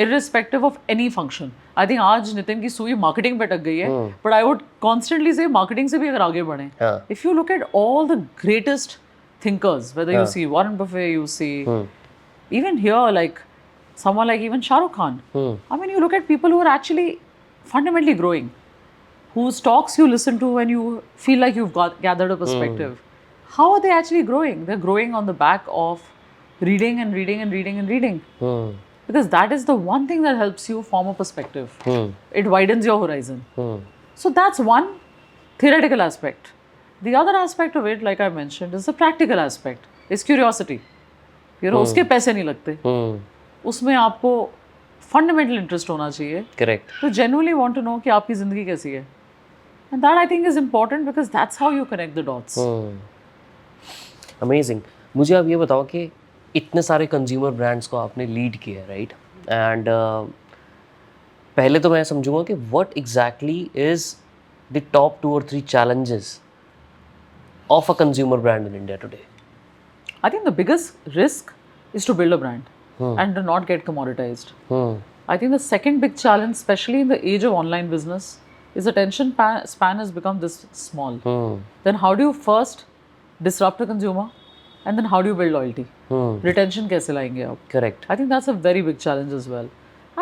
Speaker 1: Irrespective of any function. I think आज नितिन की सुई marketing पे अटक गई है, but I would constantly say marketing से भी अगर आगे बढ़ें. If you look at all the greatest thinkers, whether you see Warren Buffett, you see even here like someone like even Shah Rukh Khan. I mean, you look at people who are actually fundamentally growing, whose talks you listen to when you feel like you've gathered a perspective. How are they actually growing? They're growing on the back of reading and reading and reading and reading. Because that is the one thing that helps you form a perspective. It widens your horizon. So that's one theoretical aspect. The other aspect of it, like I mentioned, is the practical aspect. Is curiosity. You know, उसके पैसे नहीं लगते. उसमें आपको fundamental interest होना चाहिए.
Speaker 2: Correct.
Speaker 1: To genuinely want to know कि आपकी ज़िंदगी कैसी है. And that I think is important because that's how you connect the dots.
Speaker 2: Amazing. मुझे अब ये बताओ कि इतने सारे कंज्यूमर ब्रांड्स को आपने लीड किया है, राइट? एंड पहले तो मैं समझूंगा कि what exactly is the top 2 or 3 challenges of a consumer brand in India today?
Speaker 1: I think the biggest risk is to build a brand and to not get commoditized. I think the second big challenge, especially in the age of online business, is attention span has become this small. Then how do you first disrupt a consumer and then how do you build loyalty? Retention कैसे लाएंगे आप?
Speaker 2: Correct.
Speaker 1: I think that's a very big challenge as well.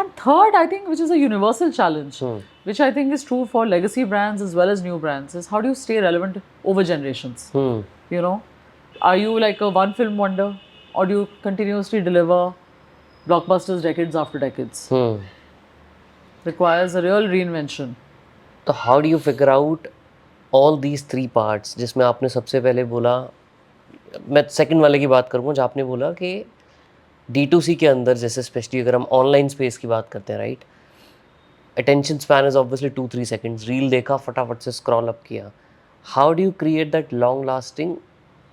Speaker 1: And third, I think, which is a universal challenge, which I think is true for legacy brands as well as new brands, is how do you stay relevant over generations? You know, are you like a one film wonder or do you continuously deliver blockbusters decades after decades? Requires a real reinvention.
Speaker 2: तो how do you figure out all these 3 parts? जिसमें आपने सबसे पहले बोला, मैं second वाले की बात करूँगा, जहाँ आपने बोला कि D2C के अंदर जैसे स्पेशली अगर हम ऑनलाइन स्पेस की बात करते हैं, right, attention span is obviously 2-3 seconds. Reel देखा, फटाफट से स्क्रॉल अप किया. How do you create that long lasting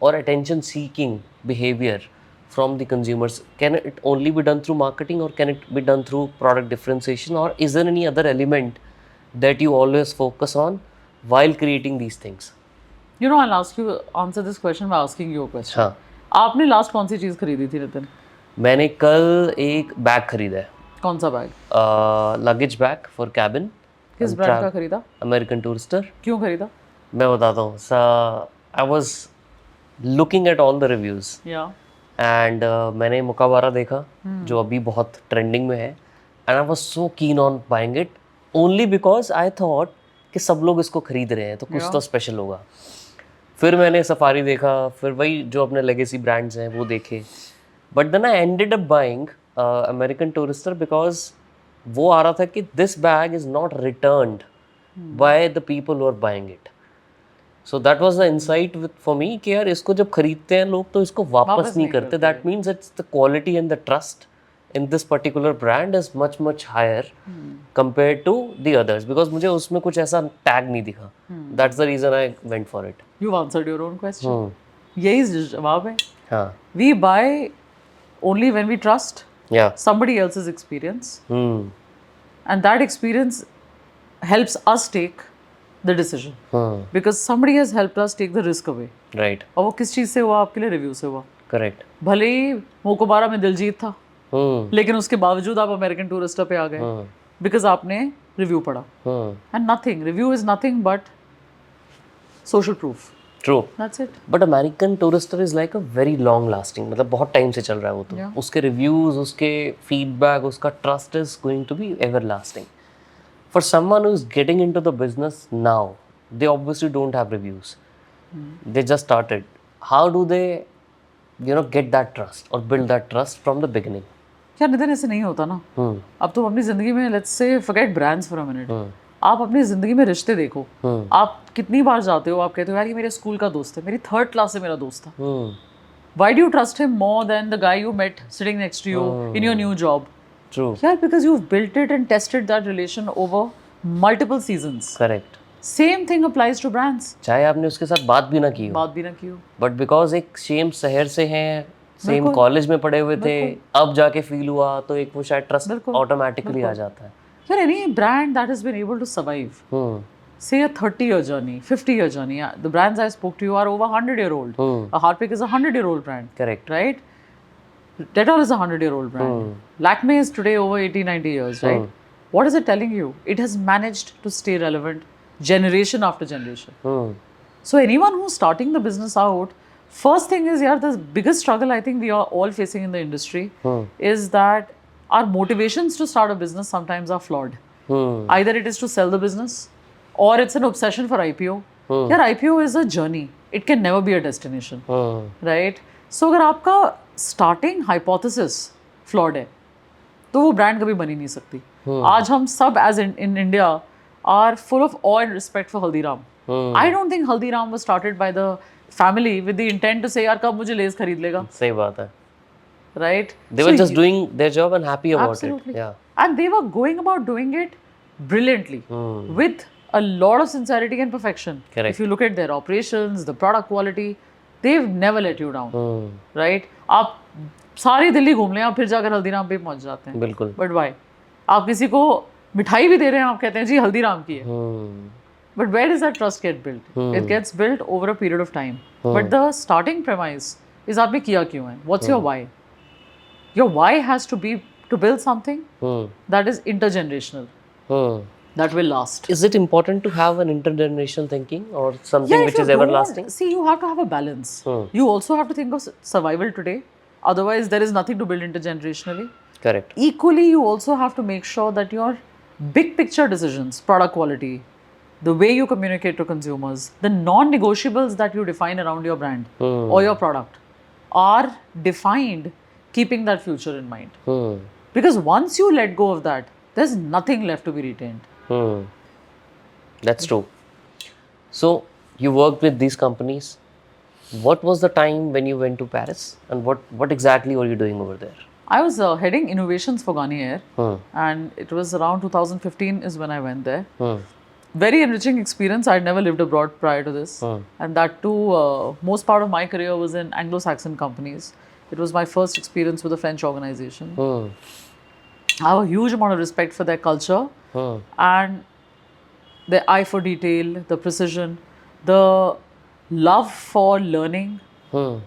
Speaker 2: और attention seeking behaviour from the consumers? Can it only be done through marketing or can it be done through product differentiation, or is there any other element that you always focus on while creating these things?
Speaker 1: You know, I'll answer this question by asking you a question.
Speaker 2: हाँ.
Speaker 1: आपने last कौन सी चीज़ खरीदी थी नितिन?
Speaker 2: मैंने कल एक bag खरीदा है.
Speaker 1: कौन सा bag?
Speaker 2: Luggage bag for cabin.
Speaker 1: किस ब्रांड का खरीदा?
Speaker 2: American Tourister.
Speaker 1: क्यों खरीदा?
Speaker 2: मैं बताता हूँ. I was looking at all the reviews and मैंने मुकाबारा देखा जो अभी बहुत ट्रेंडिंग में है, and I was so keen on buying it only because I thought कि सब लोग इसको खरीद रहे हैं तो कुछ तो स्पेशल होगा. फिर मैंने सफारी देखा, फिर वही जो अपने लेगेसी ब्रांड्स हैं वो देखे, but then I ended up buying American Tourister because वो आ रहा था कि this bag is not returned by the people who are buying it. So that was the insight with for me कि यार इसको जब खरीदते हैं लोग तो इसको वापस नहीं करते. That means it's the quality and the trust in this particular brand is much higher compared to the others, because मुझे उसमें कुछ ऐसा tag नहीं दिखा. That's the reason I went for it.
Speaker 1: You've answered your own question. यही जवाब है.
Speaker 2: हाँ.
Speaker 1: We buy only when we trust somebody else's experience, and that experience helps us take the decision. Because somebody has helped us take the risk away.
Speaker 2: Right.
Speaker 1: और वो किस चीज़ से हुआ? आपके लिए रिव्यू से हुआ.
Speaker 2: Correct.
Speaker 1: भले ही मोकोबारा में दिलजीत था, लेकिन उसके बावजूद आप अमेरिकन टूरिस्टर पे आ गए बिकॉज आपने रिव्यू पढ़ा. And nothing, review is nothing but social proof.
Speaker 2: True.
Speaker 1: That's it.
Speaker 2: But American Tourister is like a very long lasting, मतलब बहुत टाइम से चल रहा है वो तो.
Speaker 1: Yeah.
Speaker 2: उसके रिव्यूज, उसके फीडबैक, उसका trust is going to be everlasting. For someone who is getting into the business now, they obviously don't have reviews. They just started. How do they, get that trust or build that trust from the beginning?
Speaker 1: यार नितिन, ऐसे नहीं होता ना. अब तुम अपनी जिंदगी में let's say forget brands for a minute. आप अपनी जिंदगी में रिश्ते देखो. आप कितनी बार जाते हो, आप कहते हो यार ये मेरे स्कूल का दोस्त है, मेरी 3rd क्लास से मेरा दोस्त था. Why do you trust him more than the guy you met sitting next to you in your new job?
Speaker 2: True.
Speaker 1: Yeah, because you've built it and tested that relation over multiple seasons.
Speaker 2: Correct.
Speaker 1: Same thing applies to brands.
Speaker 2: चाहे आपने उसके साथ बात भी ना की हो, but because एक सेम शहर से हैं, सेम कॉलेज में पढ़े हुए थे, अब जाके फील हुआ तो एक वो शायद ट्रस्ट ऑटोमेटिकली आ जाता है.
Speaker 1: Sir, any brand that has been able to survive, say a 30-year journey, 50-year journey, the brands I spoke to you are over 100-year-old. A Harpic is a 100-year-old brand.
Speaker 2: Correct.
Speaker 1: Right? Dettol is a 100-year-old brand. Lakme is today over 80, 90 years, right? What is it telling you? It has managed to stay relevant generation after generation. So anyone who's starting the business out, first thing is, the biggest struggle I think we are all facing in the industry is that our motivations to start a business sometimes are flawed. Either it is to sell the business or it's an obsession for IPO. Yeah, IPO is a journey. It can never be a destination. Right? So अगर आपका starting hypothesis flawed है, तो वो brand कभी बन ही नहीं सकती. आज हम सब as in India are full of awe and respect for Haldiram. I don't think Haldiram was started by the family with the intent to say यार कब मुझे लेस खरीद लेगा.
Speaker 2: सही बात है.
Speaker 1: Right?
Speaker 2: They were just doing their job and happy about
Speaker 1: absolutely.
Speaker 2: it. Yeah.
Speaker 1: And they were going about doing it brilliantly with a lot of sincerity and perfection.
Speaker 2: Correct.
Speaker 1: If you look at their operations, the product quality, they've never let you down. Right? आप सारी दिल्ली घूम लें, आप फिर जाकर हल्दीराम पे पहुंच जाते हैं.
Speaker 2: बिल्कुल.
Speaker 1: But why? आप किसी को मिठाई भी दे रहे हैं, आप कहते हैं जी हल्दीराम की है. But where does that trust get built? It gets built over a period of time. But the starting premise is आपने किया क्यों है? What's your why? Your why has to be to build something that is intergenerational, that will last.
Speaker 2: Is it important to have an intergenerational thinking or something which is everlasting?
Speaker 1: See, you have to have a balance. You also have to think of survival today. Otherwise, there is nothing to build intergenerationally.
Speaker 2: Correct.
Speaker 1: Equally, you also have to make sure that your big picture decisions, product quality, the way you communicate to consumers, the non-negotiables that you define around your brand or your product are defined keeping that future in mind. Because once you let go of that, there's nothing left to be retained.
Speaker 2: That's true. So, you worked with these companies. What was the time when you went to Paris and what exactly were you doing over there?
Speaker 1: I was heading innovations for Garnier and it was around 2015 is when I went there. Very enriching experience. I'd never lived abroad prior to this. And that too, most part of my career was in Anglo-Saxon companies. It was my first experience with a French organization. I have a huge amount of respect for their culture and their eye for detail, the precision, the love for learning.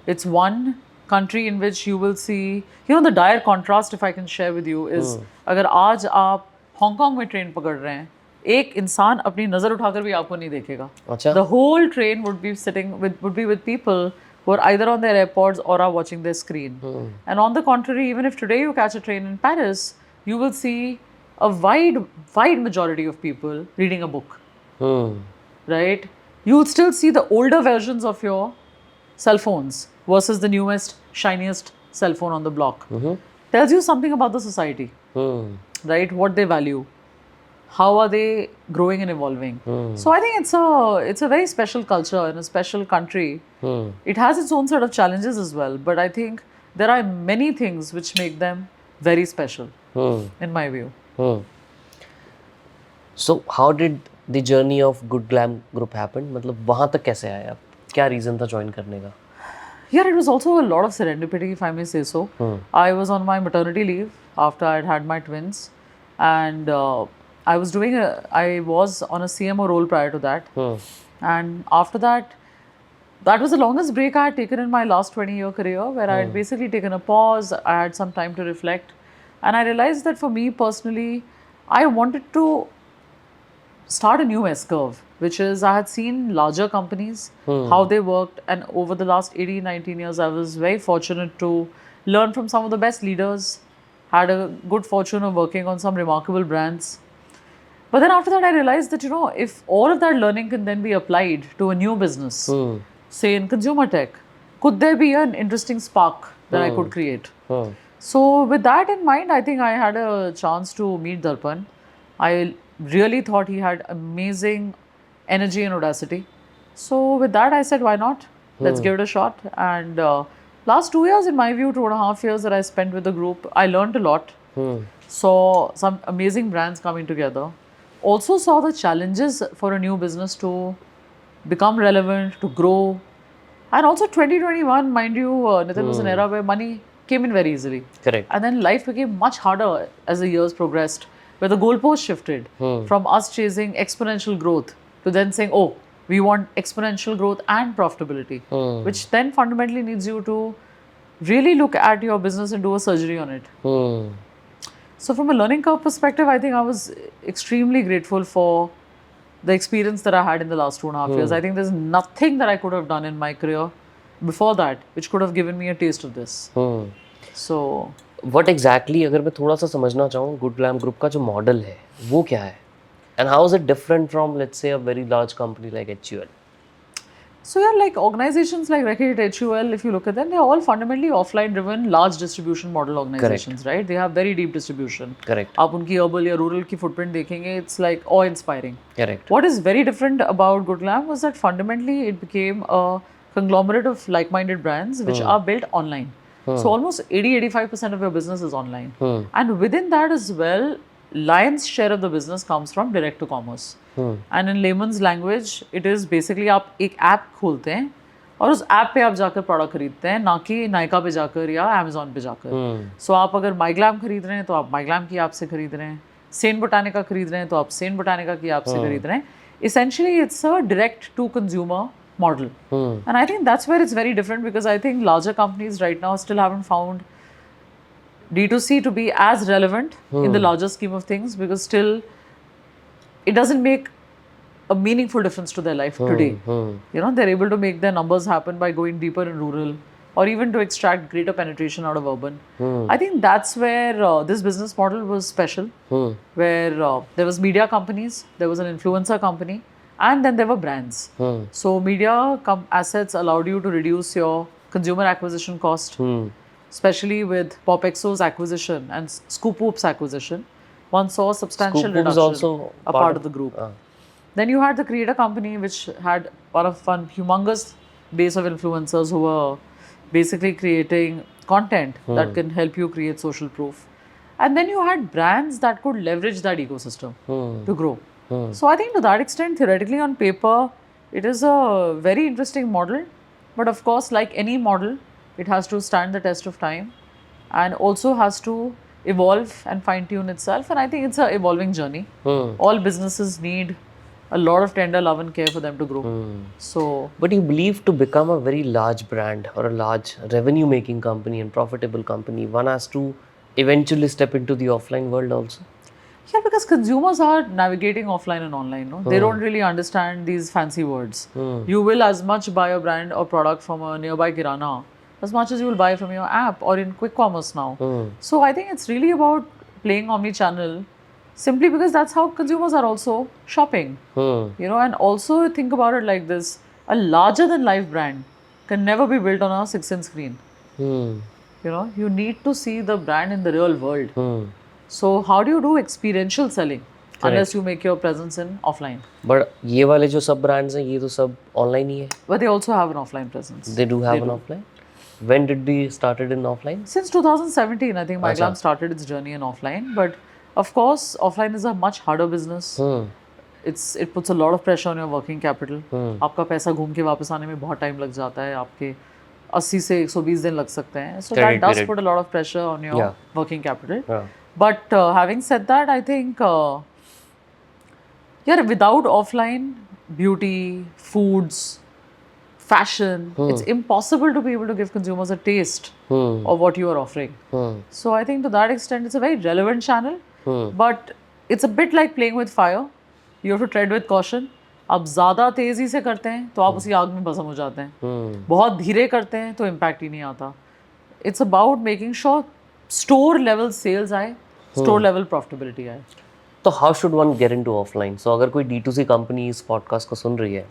Speaker 1: It's one country in which you will see, the dire contrast, if I can share with you, is अगर आज आप Hong Kong में train पकड़ रहे हैं, एक इंसान अपनी नज़र उठाकर भी आपको नहीं देखेगा. The whole train would be with people who are either on their AirPods or are watching their screen. And on the contrary, even if today you catch a train in Paris, you will see a wide majority of people reading a book. Right? You will still see the older versions of your cell phones versus the newest, shiniest cell phone on the block. Tells you something about the society. Right? What they value. How are they growing and evolving? So I think it's a very special culture and a special country. It has its own set of challenges as well, but I think there are many things which make them very special, in my view.
Speaker 2: So how did the journey of Good Glam Group happen? मतलब वहाँ तक कैसे आए आप? क्या reason था join करने का?
Speaker 1: Yeah, it was also a lot of serendipity, if I may say so. I was on my maternity leave after I had my twins, and I was on a CMO role prior to that. And after that, that was the longest break I had taken in my last 20-year career, where I had basically taken a pause. I had some time to reflect. And I realized that for me personally, I wanted to start a new S-curve, which is I had seen larger companies, how they worked. And over the last 18, 19 years, I was very fortunate to learn from some of the best leaders, had a good fortune of working on some remarkable brands. But then after that, I realized that, if all of that learning can then be applied to a new business, say in consumer tech, could there be an interesting spark that I could create? So with that in mind, I think I had a chance to meet Darpan. I really thought he had amazing energy and audacity. So with that, I said, why not? Let's give it a shot. And last 2 years, in my view, 2.5 years that I spent with the group, I learned a lot. Saw some amazing brands coming together. Also saw the challenges for a new business to become relevant, to grow. And also 2021, mind you, Nitin, was an era where money came in very easily.
Speaker 2: Correct.
Speaker 1: And then life became much harder as the years progressed, where the goalpost shifted from us chasing exponential growth to then saying, oh, we want exponential growth and profitability, which then fundamentally needs you to really look at your business and do a surgery on it. So from a learning curve perspective, I think I was extremely grateful for the experience that I had in the last 2.5 years. I think there's nothing that I could have done in my career before that which could have given me a taste of this. So
Speaker 2: what exactly, अगर मैं थोड़ा सा समझना चाहूँ, Good Glam Group का जो model है वो क्या है? And how is it different from, let's say, a very large company like HUL?
Speaker 1: So yeah, like organizations like Reckitt, HUL, if you look at them, they're all fundamentally offline-driven, large distribution model organizations, right? They have very deep distribution.
Speaker 2: Correct.
Speaker 1: आप उनकी urban या rural की footprint देखेंगे, it's like awe-inspiring.
Speaker 2: Correct.
Speaker 1: What is very different about Good Glam was that fundamentally it became a conglomerate of like-minded brands which are built online. So almost 80-85% of your business is online. And within that as well, lion's share of the business comes from direct to commerce. And in layman's language, it is basically आप एक app खोलते हैं और उस app पे आप जाकर product खरीदते हैं, ना कि नायका पे जाकर या अमेजोन पे जाकर. सो आप अगर माइग्लैम खरीद रहे हैं तो आप माइग्लैम की ऐप से खरीद रहे हैं, सेंट बोटानिका खरीद रहे हैं तो आप सेंट बोटानिका की ऐप से खरीद रहे हैं. Essentially, it's a direct to consumer model. And I think that's where it's very different, because I think larger companies right now still haven't found D2C to be as relevant in the larger scheme of things, because still it doesn't make a meaningful difference to their life today. They're able to make their numbers happen by going deeper in rural, or even to extract greater penetration out of urban. I think that's where this business model was special, where there was media companies, there was an influencer company, and then there were brands. So media assets allowed you to reduce your consumer acquisition cost, especially with Popexo's acquisition and Scoop Whoop's acquisition. One saw a substantial reduction, also a part of the group. Then you had the creator company, which had one humongous base of influencers who were basically creating content that can help you create social proof. And then you had brands that could leverage that ecosystem to grow. So I think to that extent, theoretically on paper, it is a very interesting model. But of course, like any model, it has to stand the test of time and also has to evolve and fine-tune itself. And I think it's an evolving journey. All businesses need a lot of tender love and care for them to grow. So,
Speaker 2: but you believe to become a very large brand or a large revenue-making company and profitable company, one has to eventually step into the offline world also?
Speaker 1: Yeah, because consumers are navigating offline and online. No? They don't really understand these fancy words. You will as much buy a brand or product from a nearby kirana as much as you will buy from your app or in quick commerce now. So I think it's really about playing omni-channel, simply because that's how consumers are also shopping. And also think about it like this: a larger than life brand can never be built on a 6-inch screen. You need to see the brand in the real world. So how do you do experiential selling unless you make your presence in offline?
Speaker 2: But ये वाले जो सब brands हैं, ये तो सब online ही है.
Speaker 1: But they also have an offline presence.
Speaker 2: They do have an offline. When did they started in offline?
Speaker 1: Since 2017, I think MyGlam started its journey in offline. But of course, offline is a much harder business. It puts a lot of pressure on your working capital. आपका पैसा घूम के वापस आने में बहुत time लग जाता है. आपके 80 से 120 दिन लग सकते हैं. So that does put a lot of pressure on your working capital. But having said that, I think यार without offline beauty, foods, fashion, it's impossible to be able to give consumers a taste of what you are offering. So I think to that extent it's a very relevant channel, but it's a bit like playing with fire. You have to tread with caution. आप ज़्यादा तेज़ी से करते हैं तो आप उसी आग में भस्म हो जाते हैं, बहुत धीरे करते हैं तो इम्पैक्ट ही नहीं आता. It's about making sure store level sales आए, store level profitability आए.
Speaker 2: तो how should one get into offline? So अगर कोई D2C कंपनी इस पॉडकास्ट को सुन रही है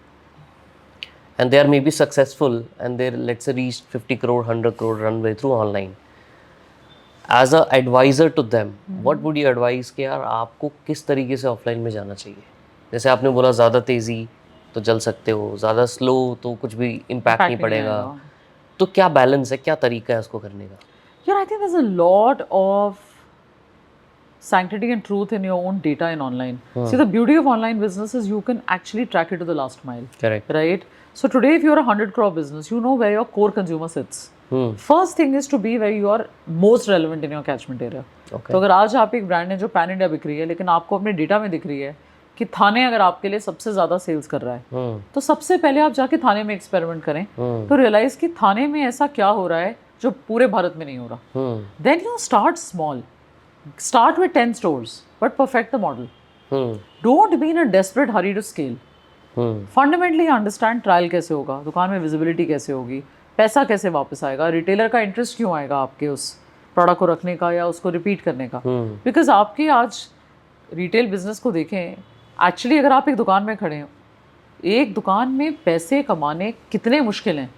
Speaker 2: and they are maybe successful and they let's say reached 50 crore 100 crore runway through online, as a advisor to them what would you advise कि यार आपको किस तरीके से ऑफलाइन में जाना चाहिए? जैसे आपने बोला ज़्यादा तेज़ी तो जल सकते हो, ज़्यादा स्लो तो कुछ भी इम्पैक्ट नहीं पड़ेगा, तो क्या बैलेंस है, क्या तरीका है उसको करने का?
Speaker 1: Yeah, I think there's a lot of sanctity and truth in your own data in online. See, the beauty of online business is you can actually track it to the last mile.
Speaker 2: Correct.
Speaker 1: Right? So today, if you're a 100 crore business, you know where your core consumer sits. First thing is to be where you are most relevant in your catchment area.
Speaker 2: Okay.
Speaker 1: तो अगर आज आप एक brand है जो pan India बिक रही है, लेकिन आपको अपने डेटा में दिख रही है कि थाने अगर आपके लिए सबसे ज़्यादा सेल्स कर रहा है, तो सबसे पहले आप जाके थाने में एक्सपेरिमेंट करें, तो रियलाइज कि थाने में ऐसा क्या हो रहा है जो पूरे भारत में नहीं हो रहा. Then you start small. Start with 10 stores, but perfect the model. Don't be in a desperate hurry to scale. Fundamentally understand trial कैसे होगा, दुकान में विजिबिलिटी कैसे होगी, पैसा कैसे वापस आएगा, रिटेलर का इंटरेस्ट क्यों आएगा आपके उस प्रोडक्ट को रखने का या उसको रिपीट करने का. बिकॉज आपके आज रिटेल बिजनेस को देखें, एक्चुअली अगर आप एक दुकान में खड़े हो, एक दुकान में पैसे कमाने कितने मुश्किल हैं.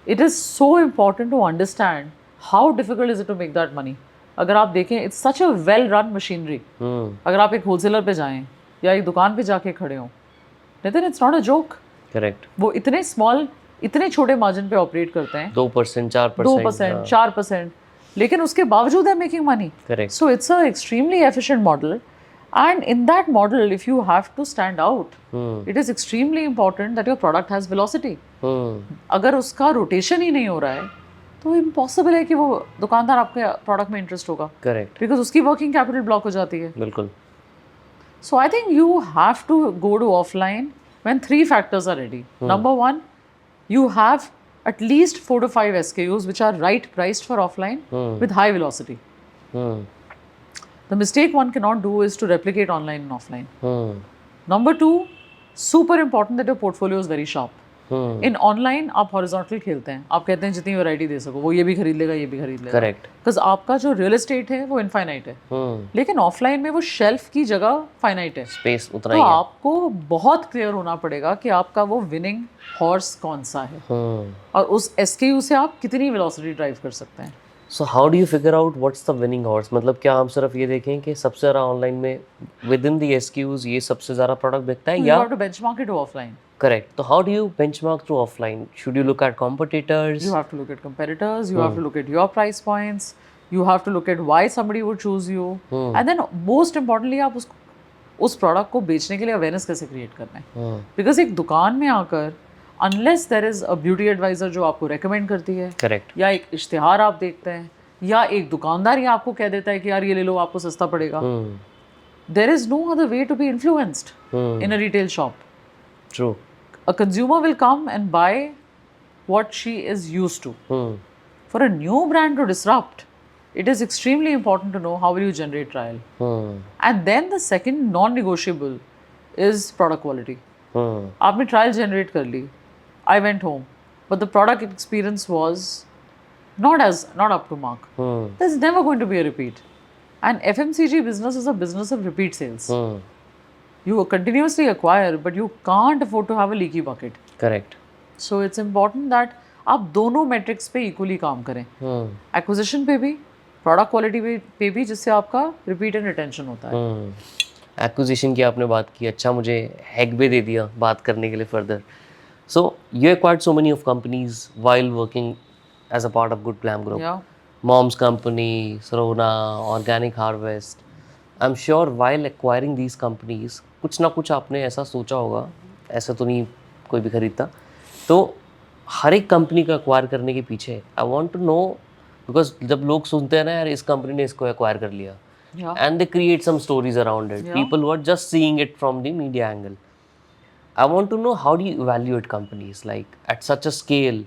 Speaker 1: It is so important to understand how difficult is it to make that money. अगर आप देखें, it's such a well run machinery. अगर आप एक होलसेलर पे जाएं या एक दुकान पे जाके खड़े हों, Nitin, it's not a joke.
Speaker 2: Correct.
Speaker 1: वो इतने स्मॉल, इतने छोटे मार्जिन पे ऑपरेट करते हैं,
Speaker 2: 2% 4%,
Speaker 1: 4%, लेकिन उसके बावजूद है making money.
Speaker 2: Correct.
Speaker 1: So it's a extremely efficient model, and in that model if you have to stand out, it is extremely important that your product has velocity. अगर उसका रोटेशन ही नहीं हो रहा है तो इम्पॉसिबल है कि वो दुकानदार आपके प्रोडक्ट में इंटरेस्ट होगा.
Speaker 2: करेक्ट.
Speaker 1: बिकॉज उसकी वर्किंग कैपिटल ब्लॉक हो जाती है.
Speaker 2: बिल्कुल.
Speaker 1: So I think you have to go to offline when 3 factors are ready. Number 1, you have at least 4 to 5 SKUs which are right priced for offline with high velocity. The mistake one cannot do is to replicate online and offline. Number 2, super important that your portfolio is very sharp. In online आप horizontal खेलते हैं, आप कहते हैं जितनी variety दे सको, वो ये भी खरीद लेगा, ये भी खरीद लेगा.
Speaker 2: करेक्ट.
Speaker 1: बिकॉज आपका जो रियल एस्टेट है वो इनफाइनाइट है. लेकिन ऑफलाइन में वो शेल्फ की जगह फाइनाइट है,
Speaker 2: स्पेस उतना
Speaker 1: तो
Speaker 2: ही है.
Speaker 1: आपको बहुत क्लियर होना पड़ेगा कि आपका वो विनिंग हॉर्स कौन सा है और उस एसकेयू से आप कितनी वेलोसिटी ड्राइव कर सकते हैं.
Speaker 2: So how do you figure out what's the winning horse? मतलब क्या हम सिर्फ ये देखें कि सबसे ज़्यादा ऑनलाइन में विद इन द एसक्यूज ये सबसे ज़्यादा प्रोडक्ट बिकता है, या
Speaker 1: you have to benchmark it offline.
Speaker 2: Correct. So how do you benchmark through offline? Should you look at competitors?
Speaker 1: You have to look at competitors, you have to look at your price points, you have to look at why somebody would choose you, and then most importantly आप उस product को बेचने के लिए awareness कैसे create करना है. Because एक दुकान में आकर unless there is a beauty advisor जो आपको रेकमेंड करती है,
Speaker 2: करेक्ट,
Speaker 1: या एक इश्तिहार आप देखते हैं, या एक दुकानदार ही आपको कह देता है कि यार ये ले लो आपको सस्ता पड़ेगा, there is no other way to be influenced in a retail shop.
Speaker 2: True.
Speaker 1: A consumer will come and buy what she is used to. For a new brand to disrupt, it is extremely important to know how will you generate trial. And then the second non-negotiable is product quality. आपने trial generate कर ली, I went home, but the product experience was not up to mark. There's never going to be a repeat. And FMCG business is a business of repeat sales. You continuously acquire, but you can't afford to have a leaky bucket.
Speaker 2: Correct.
Speaker 1: So it's important that आप दोनों metrics पे equally काम करें. Acquisition पे भी, product quality पे भी, जिससे आपका repeat and retention होता है.
Speaker 2: Acquisition की आपने बात की, अच्छा मुझे हैक भी दे दिया बात करने के लिए further. So you acquired so many of companies while working as a part of Good Glam Group.
Speaker 1: Yeah.
Speaker 2: Mom's company, Sarona, Organic Harvest. I'm sure while acquiring these companies कुछ ना कुछ आपने ऐसा सोचा होगा, ऐसा तो नहीं कोई भी खरीदता, तो हर एक कंपनी को एक्वायर करने के पीछे I want to know, because जब लोग सुनते हैं ना यार इस कंपनी ने इसको एक्वायर कर लिया, and they create some stories around it. People who are just seeing it from the media angle. I want to know, how do you evaluate companies like at such a scale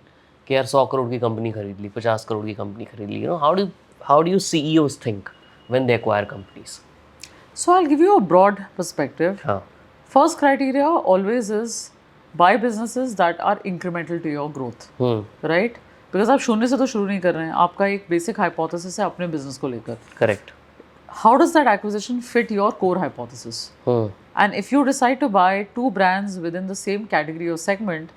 Speaker 2: कि यार 100 करोड़ की company खरीद ली, 50 करोड़ की company खरीद ली, how do you CEOs think when they acquire companies?
Speaker 1: So I'll give you a broad perspective. First criteria always is buy businesses that are incremental to your growth, right? Because आप शून्य से तो शुरू नहीं कर रहे हैं, आपका एक basic hypothesis है अपने business को लेकर.
Speaker 2: Correct.
Speaker 1: How does that acquisition fit your core hypothesis? And if you decide to buy two brands within the same category or segment,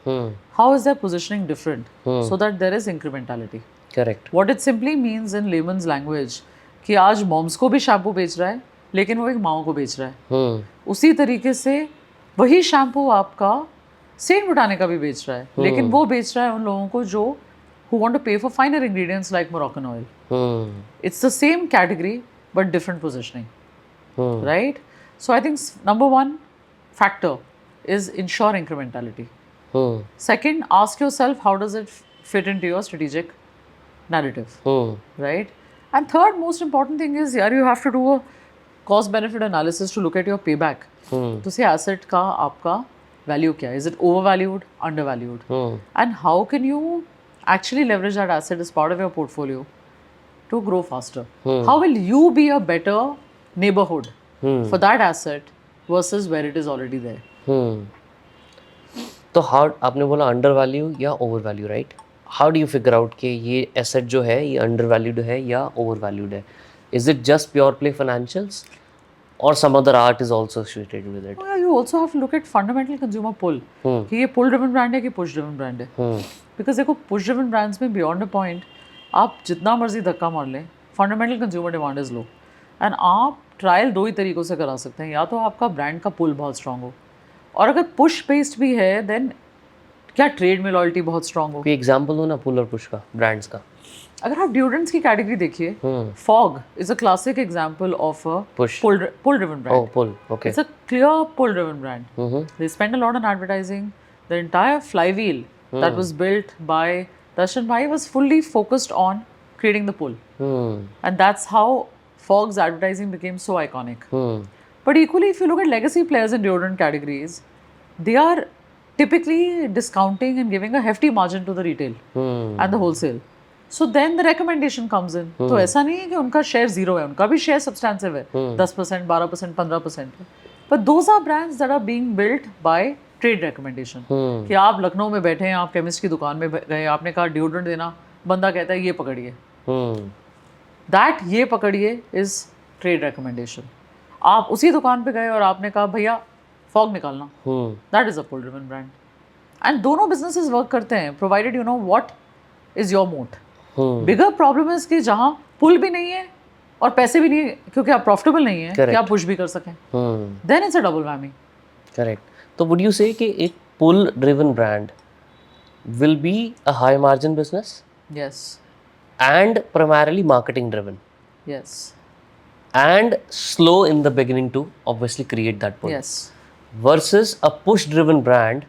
Speaker 1: how is their positioning different so that there is incrementality?
Speaker 2: Correct.
Speaker 1: What it simply means in layman's language कि आज moms को भी shampoo बेच रहा है लेकिन वो एक माओ को बेच रहा है. उसी तरीके से वही शैम्पू आपका सेंट बुटाने का भी बेच रहा है लेकिन वो बेच रहा है उन लोगों को जो who want to pay for finer ingredients like Moroccan oil. It's the same category but different positioning, right? So I think number one factor is ensure incrementality. Second, ask yourself how does it fit into your strategic narrative, right? And third most important thing is you have to do a cost benefit analysis to look at your payback. To say asset का आपका value क्या है? Is it overvalued, undervalued? And how can you actually leverage that asset as part of your portfolio to grow faster? How will you be a better neighborhood for that asset versus where it is already there?
Speaker 2: तो how आपने बोला undervalue या overvalue, right? How do you figure out कि ये asset जो है ये undervalued है या overvalued है? Is it just pure play financials or some other art is also associated with it?
Speaker 1: Oh, yeah, you also have to look at fundamental consumer pull. कि ये pull driven brand है कि push driven brand है? Because देखो push driven brands में beyond a point आप जितना मर्जी धक्का मार लें fundamental consumer demand is low and आप ट्रायल दो ही तरीक़ों से करा सकते हैं. या तो आपका ब्रांड का पुल बहुत स्ट्रांग हो और अगर पुश बेस्ड भी है देन क्या ट्रेड में लॉयल्टी बहुत स्ट्रांग हो.
Speaker 2: कोई एग्जांपल हो ना पुल और पुश का ब्रांड्स का.
Speaker 1: अगर आप डिओड्रेंट्स की कैटेगरी देखिए, Fogg is a classic example of a pull driven brand.
Speaker 2: Pull, okay.
Speaker 1: It's a clear pull driven brand. They spend a lot on advertising. The entire flywheel that was built by Darshan भाई was fully focused on creating the pull. And that's how Fog's advertising became so iconic. But equally, if you look at legacy players in deodorant categories, they are typically discounting and giving a hefty margin to the retail and the wholesale. So then the recommendation comes in. तो ऐसा नहीं है कि उनका share zero है, उनका भी share substantive है, 10%, 12%, 15%. But those are brands that are being built by trade recommendation. कि आप लखनऊ में बैठे हैं, आप केमिस्ट की दुकान में गए, आपने कहा डिओड्रेंट देना, बंदा कहता है ये पकड़िए. That ये पकड़िए is trade recommendation. आप उसी दुकान पे गए और आपने कहा भैया फॉग निकालना. That is a pull driven brand. And दोनों businesses work करते हैं provided you know what is your moat. Bigger problem is कि जहाँ पुल भी नहीं है और पैसे भी नहीं है क्योंकि आप प्रॉफिटेबल नहीं है कि आप पुश भी कर सकें. Then it's a double whammy.
Speaker 2: Correct. तो would you say कि एक pull driven brand will be a high margin business?
Speaker 1: Yes.
Speaker 2: And primarily marketing driven.
Speaker 1: Yes.
Speaker 2: And slow in the beginning to obviously create that pull.
Speaker 1: Yes.
Speaker 2: Versus a push driven brand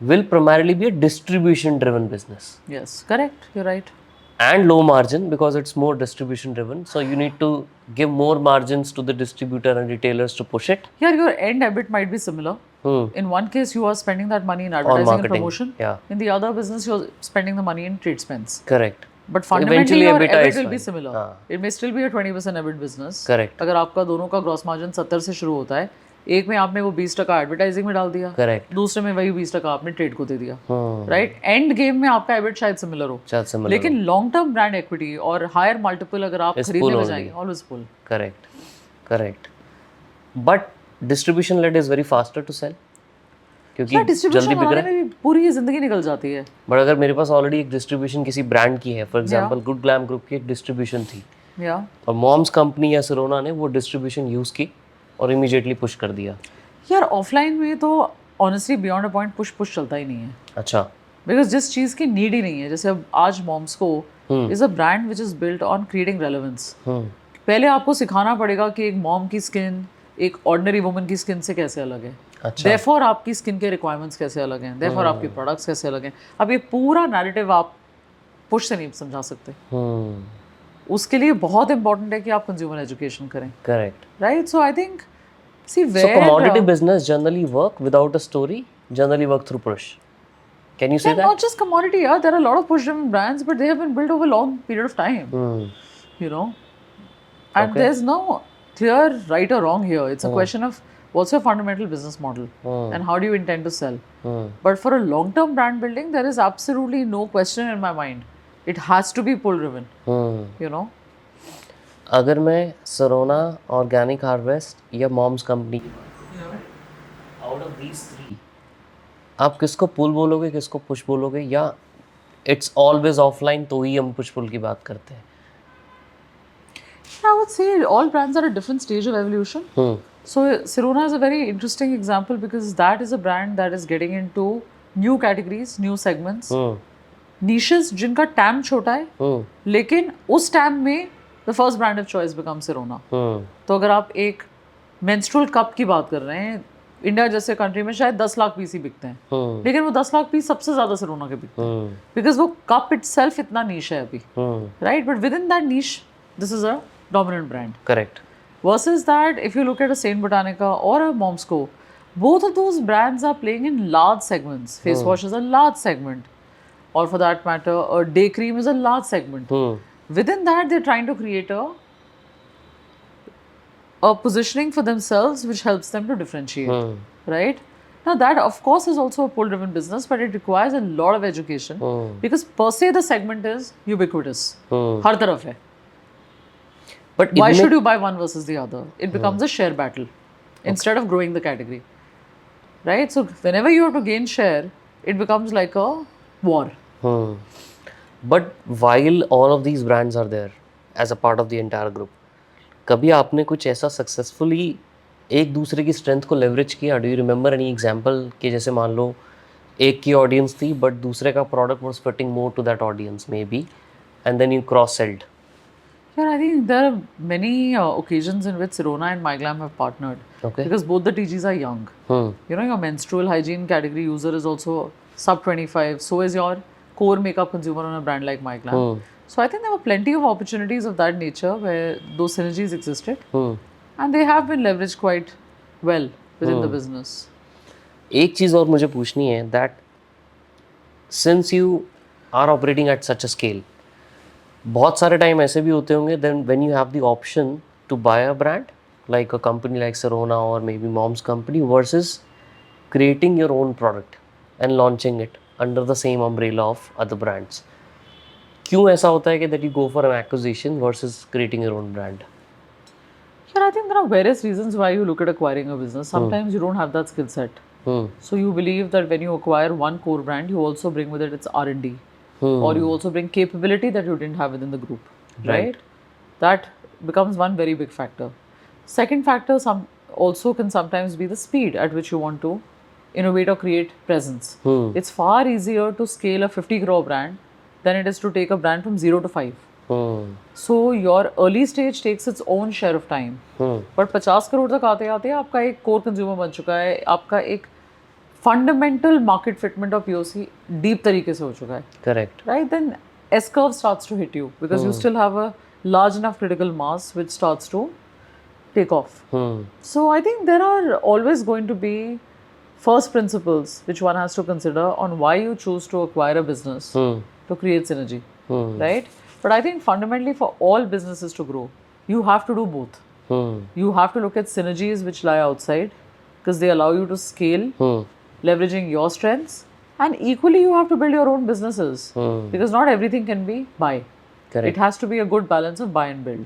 Speaker 2: will primarily be a distribution driven business.
Speaker 1: Yes, correct. You're right.
Speaker 2: And low margin because it's more distribution driven. So you need to give more margins to the distributor and retailers to push it.
Speaker 1: Yeah, your end EBIT might be similar. In one case, you are spending that money in advertising and promotion.
Speaker 2: Yeah.
Speaker 1: In the other business, you're spending the money in trade spends.
Speaker 2: Correct.
Speaker 1: But fundamentally your EBIT will be similar. It may still be a 20% EBIT business.
Speaker 2: Correct.
Speaker 1: अगर आपका दोनों का gross margin 70 से शुरू होता है, एक में आपने वो 20% एडवर्टाइजिंग में डाल दिया,
Speaker 2: Correct.
Speaker 1: दूसरे में वही 20% आपने ट्रेड को दे दिया, राइट. एंड गेम में आपका EBIT शायद सिमिलर हो, लेकिन लॉन्ग टर्म ब्रांड एक्विटी और हायर मल्टीपल अगर आप खरीदने में जाएंगे, always pull.
Speaker 2: Correct. But distribution led is very faster to sell क्योंकि जल्दी बिक रहा है,
Speaker 1: पूरी जिंदगी निकल जाती है.
Speaker 2: बट अगर मेरे पास ऑलरेडी एक डिस्ट्रीब्यूशन किसी ब्रांड की है, for example good glam group की एक डिस्ट्रीब्यूशन थी, और मॉम्स कंपनी या सिरोना ने वो डिस्ट्रीब्यूशन यूज की और इमीडिएटली पुश कर दिया.
Speaker 1: यार ऑफलाइन में तो honestly beyond a point push चलता ही नहीं है.
Speaker 2: अच्छा.
Speaker 1: बिकॉज जिस चीज़ की नीड ही नहीं है, जैसे अब आज मॉम्स को is a brand which is built on creating relevance. पहले आपको सिखाना पड़ेगा कि एक मॉम की स्किन एक ऑर्डिनरी वुमन की स्किन से कैसे अलग है.
Speaker 2: अच्छा.
Speaker 1: Therefore आपकी स्किन के रिक्वायरमेंट्स कैसे अलग हैं, Therefore आपके प्रोडक्ट्स कैसे अलग हैं. अब ये पूरा नैरेटिव आप पुश से नहीं समझा सकते. उसके लिए बहुत important है कि आप consumer education करें.
Speaker 2: Correct.
Speaker 1: Right? So I think, see where...
Speaker 2: So commodity business generally work without a story, generally work through push. Can you say that?
Speaker 1: Not just commodity, yeah. There are a lot of push-driven brands, but they have been built over a long period of time. You know? And there's no clear right or wrong here. It's a question of what's your fundamental business model and how do you intend to sell. But for a long-term brand building, there is absolutely no question in my mind. It has to be pull-driven. You know?
Speaker 2: अगर मैं Sirona, Organic Harvest या Moms company out of these three, आप किसको पुल बोलोगे, किसको push बोलोगे, या it's always offline तो ही हम पुश पुल की बात करते हैं?
Speaker 1: I would say all brands are at a different stage of evolution. So Sirona is a very interesting example because that is a brand that is getting into new categories, new segments, niches जिनका TAM छोटा है, लेकिन उस TAM में the first brand of choice becomes Sirona. तो अगर आप एक menstrual cup की बात कर रहे हैं, इंडिया जैसे कंट्री में शायद 10 लाख पीस ही बिकते हैं, लेकिन वो 10 लाख पीस सबसे ज्यादा सिरोना के बिकते हैं बिकॉज वो कप इटसेल्फ इतना नीश है अभी, right? But with in that niche this is a dominant brand.
Speaker 2: Correct.
Speaker 1: Versus that, if you look at a Saint Botanica or a Momsco, both of those brands are playing in large segments. Face wash is a large segment, or for that matter, a day cream is a large segment. Within that, they're trying to create a positioning for themselves which helps them to differentiate. Right? Now that of course is also a pull-driven business, but it requires a lot of education because per se the segment is ubiquitous. हर तरफ है. But why should you buy one versus the other? It becomes a share battle instead of growing the category. Right? So whenever you have to gain share, it becomes like a war.
Speaker 2: But while all of these brands are there as a part of the entire group, कभी आपने कुछ ऐसा successfully एक दूसरे की strength को leverage किया? Do you remember any example कि जैसे मान लो एक की ऑडियंस थी बट दूसरे का product was fitting more to that audience maybe and then you cross sold?
Speaker 1: Yeah, I think there are many occasions in which Sirona and MyGlam have partnered. Okay. Because both the TGs are young. You know, your menstrual hygiene category user is also sub 25. So is your core makeup consumer on a brand like MyGlam. So I think there were plenty of opportunities of that nature where those synergies existed. And they have been leveraged quite well within the business.
Speaker 2: एक चीज़ और मुझे पूछनी है that since you are operating at such a scale, बहुत सारे time ऐसे भी होते होंगे then when you have the option to buy a brand like a company like Sirona or maybe mom's company versus creating your own product and launching it under the same umbrella of other brands. क्यों ऐसा होता है कि that you go for an acquisition versus creating your own brand?
Speaker 1: Yeah, I think there are various reasons why you look at acquiring a business. Sometimes you don't have that skill set. So you believe that when you acquire one core brand, you also bring with it its R&D. Or you also bring capability that you didn't have within the group, right? That becomes one very big factor. Second factor also can sometimes be the speed at which you want to innovate or create presence. It's far easier to scale a 50 crore brand than it is to take a brand from 0 to 5. So your early stage takes its own share of time. But 50 crore तक आते आते आपका एक core consumer बन चुका है, आपका एक fundamental market fitment of POC deep तरीके से हो चुका है.
Speaker 2: Correct.
Speaker 1: Right? Then S curve starts to hit you because you still have a large enough critical mass which starts to take off. So I think there are always going to be first principles which one has to consider on why you choose to acquire a business to create synergy. Right? But I think fundamentally for all businesses to grow, you have to do both. You have to look at synergies which lie outside because they allow you to scale, leveraging your strengths, and equally you have to build your own businesses because not everything can be buy.
Speaker 2: Correct.
Speaker 1: It has to be a good balance of buy and build.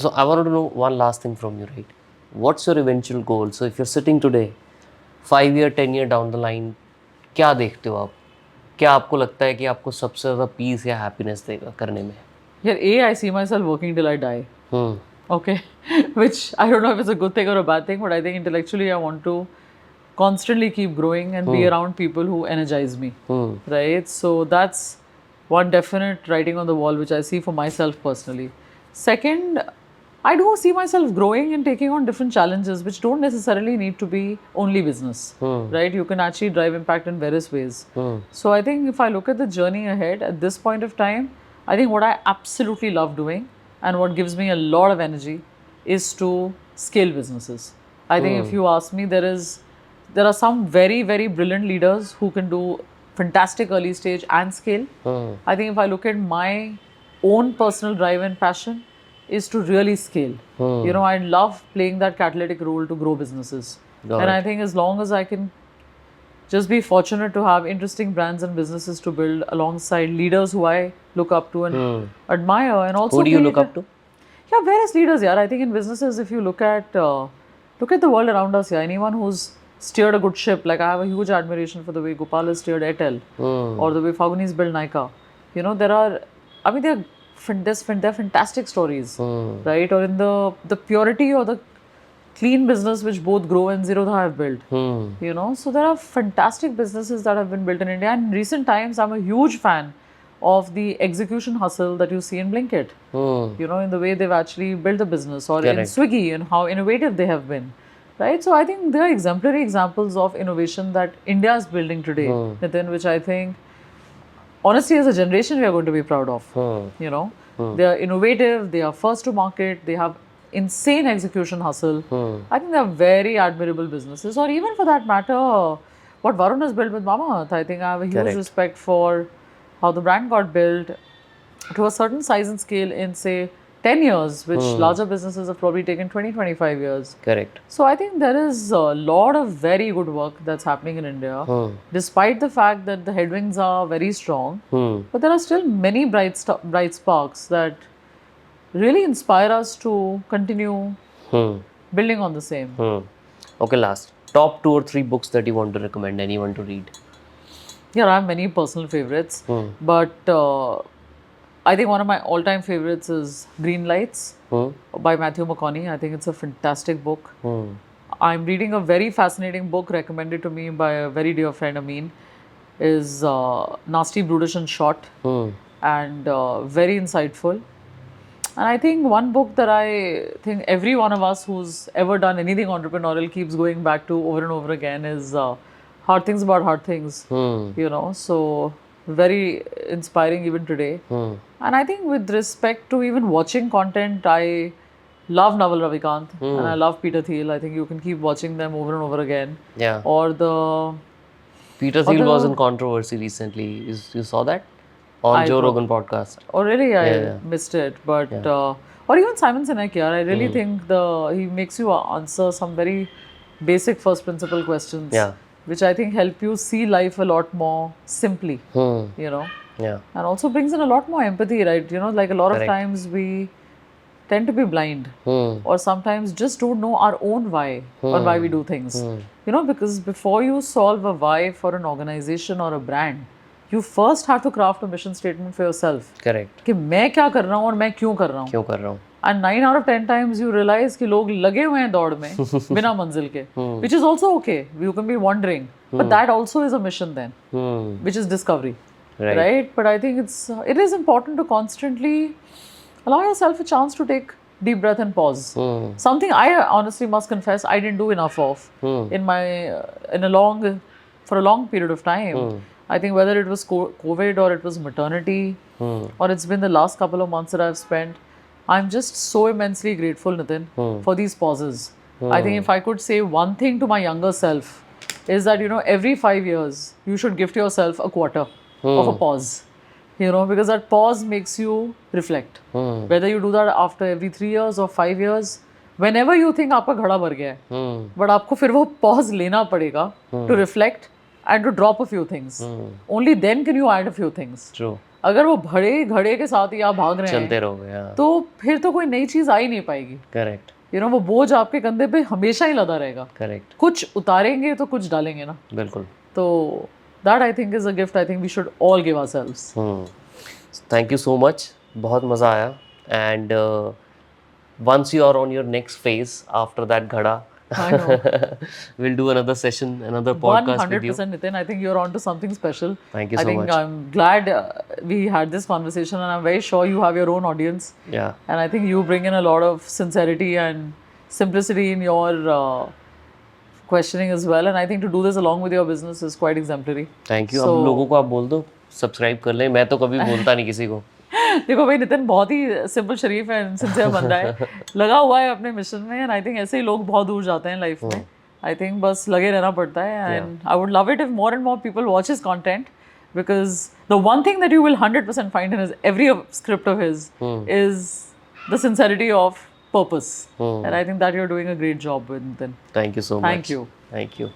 Speaker 2: So I wanted to know one last thing from you, right? What's your eventual goal? So if you're sitting today, 5 year, 10 year down the line, क्या देखते हो आप? क्या आपको लगता है कि आपको सबसे ज़्यादा पीस या हैप्पीनेस देगा करने में?
Speaker 1: Yeah, I see myself working till I die. Okay, which I don't know if it's a good thing or a bad thing, but I think intellectually I want to constantly keep growing and be around people who energize me, right? So that's one definite writing on the wall which I see for myself personally. Second, I do see myself growing and taking on different challenges which don't necessarily need to be only business, right? You can actually drive impact in various ways. So I think if I look at the journey ahead at this point of time, I think what I absolutely love doing and what gives me a lot of energy is to scale businesses. I think if you ask me, there are some very, very brilliant leaders who can do fantastic early stage and scale. I think if I look at my own personal drive and passion is to really scale. You know, I love playing that catalytic role to grow businesses. And I think as long as I can just be fortunate to have interesting brands and businesses to build alongside leaders who I look up to and admire, and also
Speaker 2: who do you look up to?
Speaker 1: Yeah, various leaders. Yeah, I think in businesses, if you look at the world around us, yeah, anyone who's steered a good ship, like I have a huge admiration for the way Gopal has steered Airtel, or the way Faguni's built Nykaa. You know, they're fantastic stories, right? Or in the purity or the clean business which both Grow and Zerodha have built. You know, so there are fantastic businesses that have been built in India. And in recent times, I'm a huge fan of the execution hustle that you see in Blinkit. You know, in the way they've actually built a business, or in Swiggy, and how innovative they have been. Right? So I think there are exemplary examples of innovation that India is building today, Nitin, which I think, honestly, as a generation, we are going to be proud of. You know, they are innovative, they are first to market, they have insane execution hustle. I think they are very admirable businesses. Or even for that matter, what Varun has built with Mamaearth, I think I have a huge respect for how the brand got built to a certain size and scale in, say, 10 years, which larger businesses have probably taken 20-25 years.
Speaker 2: Correct.
Speaker 1: So I think there is a lot of very good work that's happening in India, despite the fact that the headwinds are very strong. But there are still many bright sparks that really inspire us to continue building on the same.
Speaker 2: Okay, last. Top 2 or 3 books that you want to recommend anyone to read?
Speaker 1: Yeah, I have many personal favorites, but I think one of my all-time favorites is Green Lights by Matthew McConaughey. I think it's a fantastic book. I'm reading a very fascinating book recommended to me by a very dear friend, Amin, is Nasty, Brutish and Short, and very insightful. And I think one book that I think every one of us who's ever done anything entrepreneurial keeps going back to over and over again is Hard Things About Hard Things. You know, so very inspiring even today. And I think with respect to even watching content, I love Naval Ravikant and I love Peter Thiel. I think you can keep watching them over and over again.
Speaker 2: Yeah.
Speaker 1: Or the
Speaker 2: Peter Thiel was in controversy recently. You saw that? On Joe Rogan podcast.
Speaker 1: Oh really? I missed it. But or even Simon Sinek, I really think he makes you answer some very basic first principle questions, which I think help you see life a lot more simply. You know, and also brings in a lot more empathy, right? You know, like a lot of times we tend to be blind, or sometimes just don't know our own why or why we do things. You know, because before you solve a why for an organization or a brand, you first have to craft a mission statement for yourself.
Speaker 2: Correct.
Speaker 1: कि मैं क्या कर रहा हूँ और मैं क्यों कर रहा हूँ. And 9 out of 10 times you realize कि लोग लगे हुए हैं दौड़ में बिना मंजिल के, which is also okay. You can be wandering, but that also is a mission then, which is discovery, right? But I think it is important to constantly allow yourself a chance to take deep breath and pause. Something I honestly must confess I didn't do enough of for a long period of time. I think whether it was COVID or it was maternity or it's been the last couple of months that I've spent, I'm just so immensely grateful, Nitin, for these pauses. I think if I could say one thing to my younger self is that, you know, every 5 years, you should gift yourself a quarter of a pause. You know, because that pause makes you reflect. Whether you do that after every 3 years or 5 years, whenever you think आपका घड़ा भर गया है, but आपको फिर वो pause लेना पड़ेगा to reflect and to drop a few things. Only then can you add a few things.
Speaker 2: True.
Speaker 1: अगर वो भरे घड़े के साथ ही आप भाग रहे
Speaker 2: चलते रहोगे,
Speaker 1: तो फिर तो कोई नई चीज आ ही नहीं पाएगी.
Speaker 2: Correct.
Speaker 1: You know, वो बोझ आपके कंधे पे हमेशा ही लदा रहेगा.
Speaker 2: Correct.
Speaker 1: कुछ उतारेंगे तो कुछ डालेंगे ना.
Speaker 2: बिल्कुल.
Speaker 1: तो that I think is a gift I think we should all give ourselves.
Speaker 2: Thank you so much. बहुत मजा आया. And once you are on your next phase after that घड़ा,
Speaker 1: I know.
Speaker 2: We'll do another session, another podcast with you.
Speaker 1: 100% Nitin. I think you're on to something special.
Speaker 2: Thank you so much.
Speaker 1: I think I'm glad we had this conversation, and I'm very sure you have your own audience.
Speaker 2: Yeah.
Speaker 1: And I think you bring in a lot of sincerity and simplicity in your questioning as well. And I think to do this along with your business is quite exemplary.
Speaker 2: Thank you. अब लोगों को आप बोल दो, subscribe कर लें. मैं तो कभी बोलता नहीं किसी को.
Speaker 1: देखो भाई नितिन बहुत ही सिंपल शरीफ है, सिंसियर बंदा है, लगा हुआ है अपने मिशन में, एंड आई थिंक ऐसे ही लोग बहुत दूर जाते हैं लाइफ में. आई थिंक बस लगे रहना पड़ता है, and I would love it if more and more people watch his content, because the one thing that you will 100% find in his every script of his is the sincerity of purpose, and I think that you're doing a great job with Nitin.
Speaker 2: Thank you so much.
Speaker 1: Thank you.
Speaker 2: Thank you.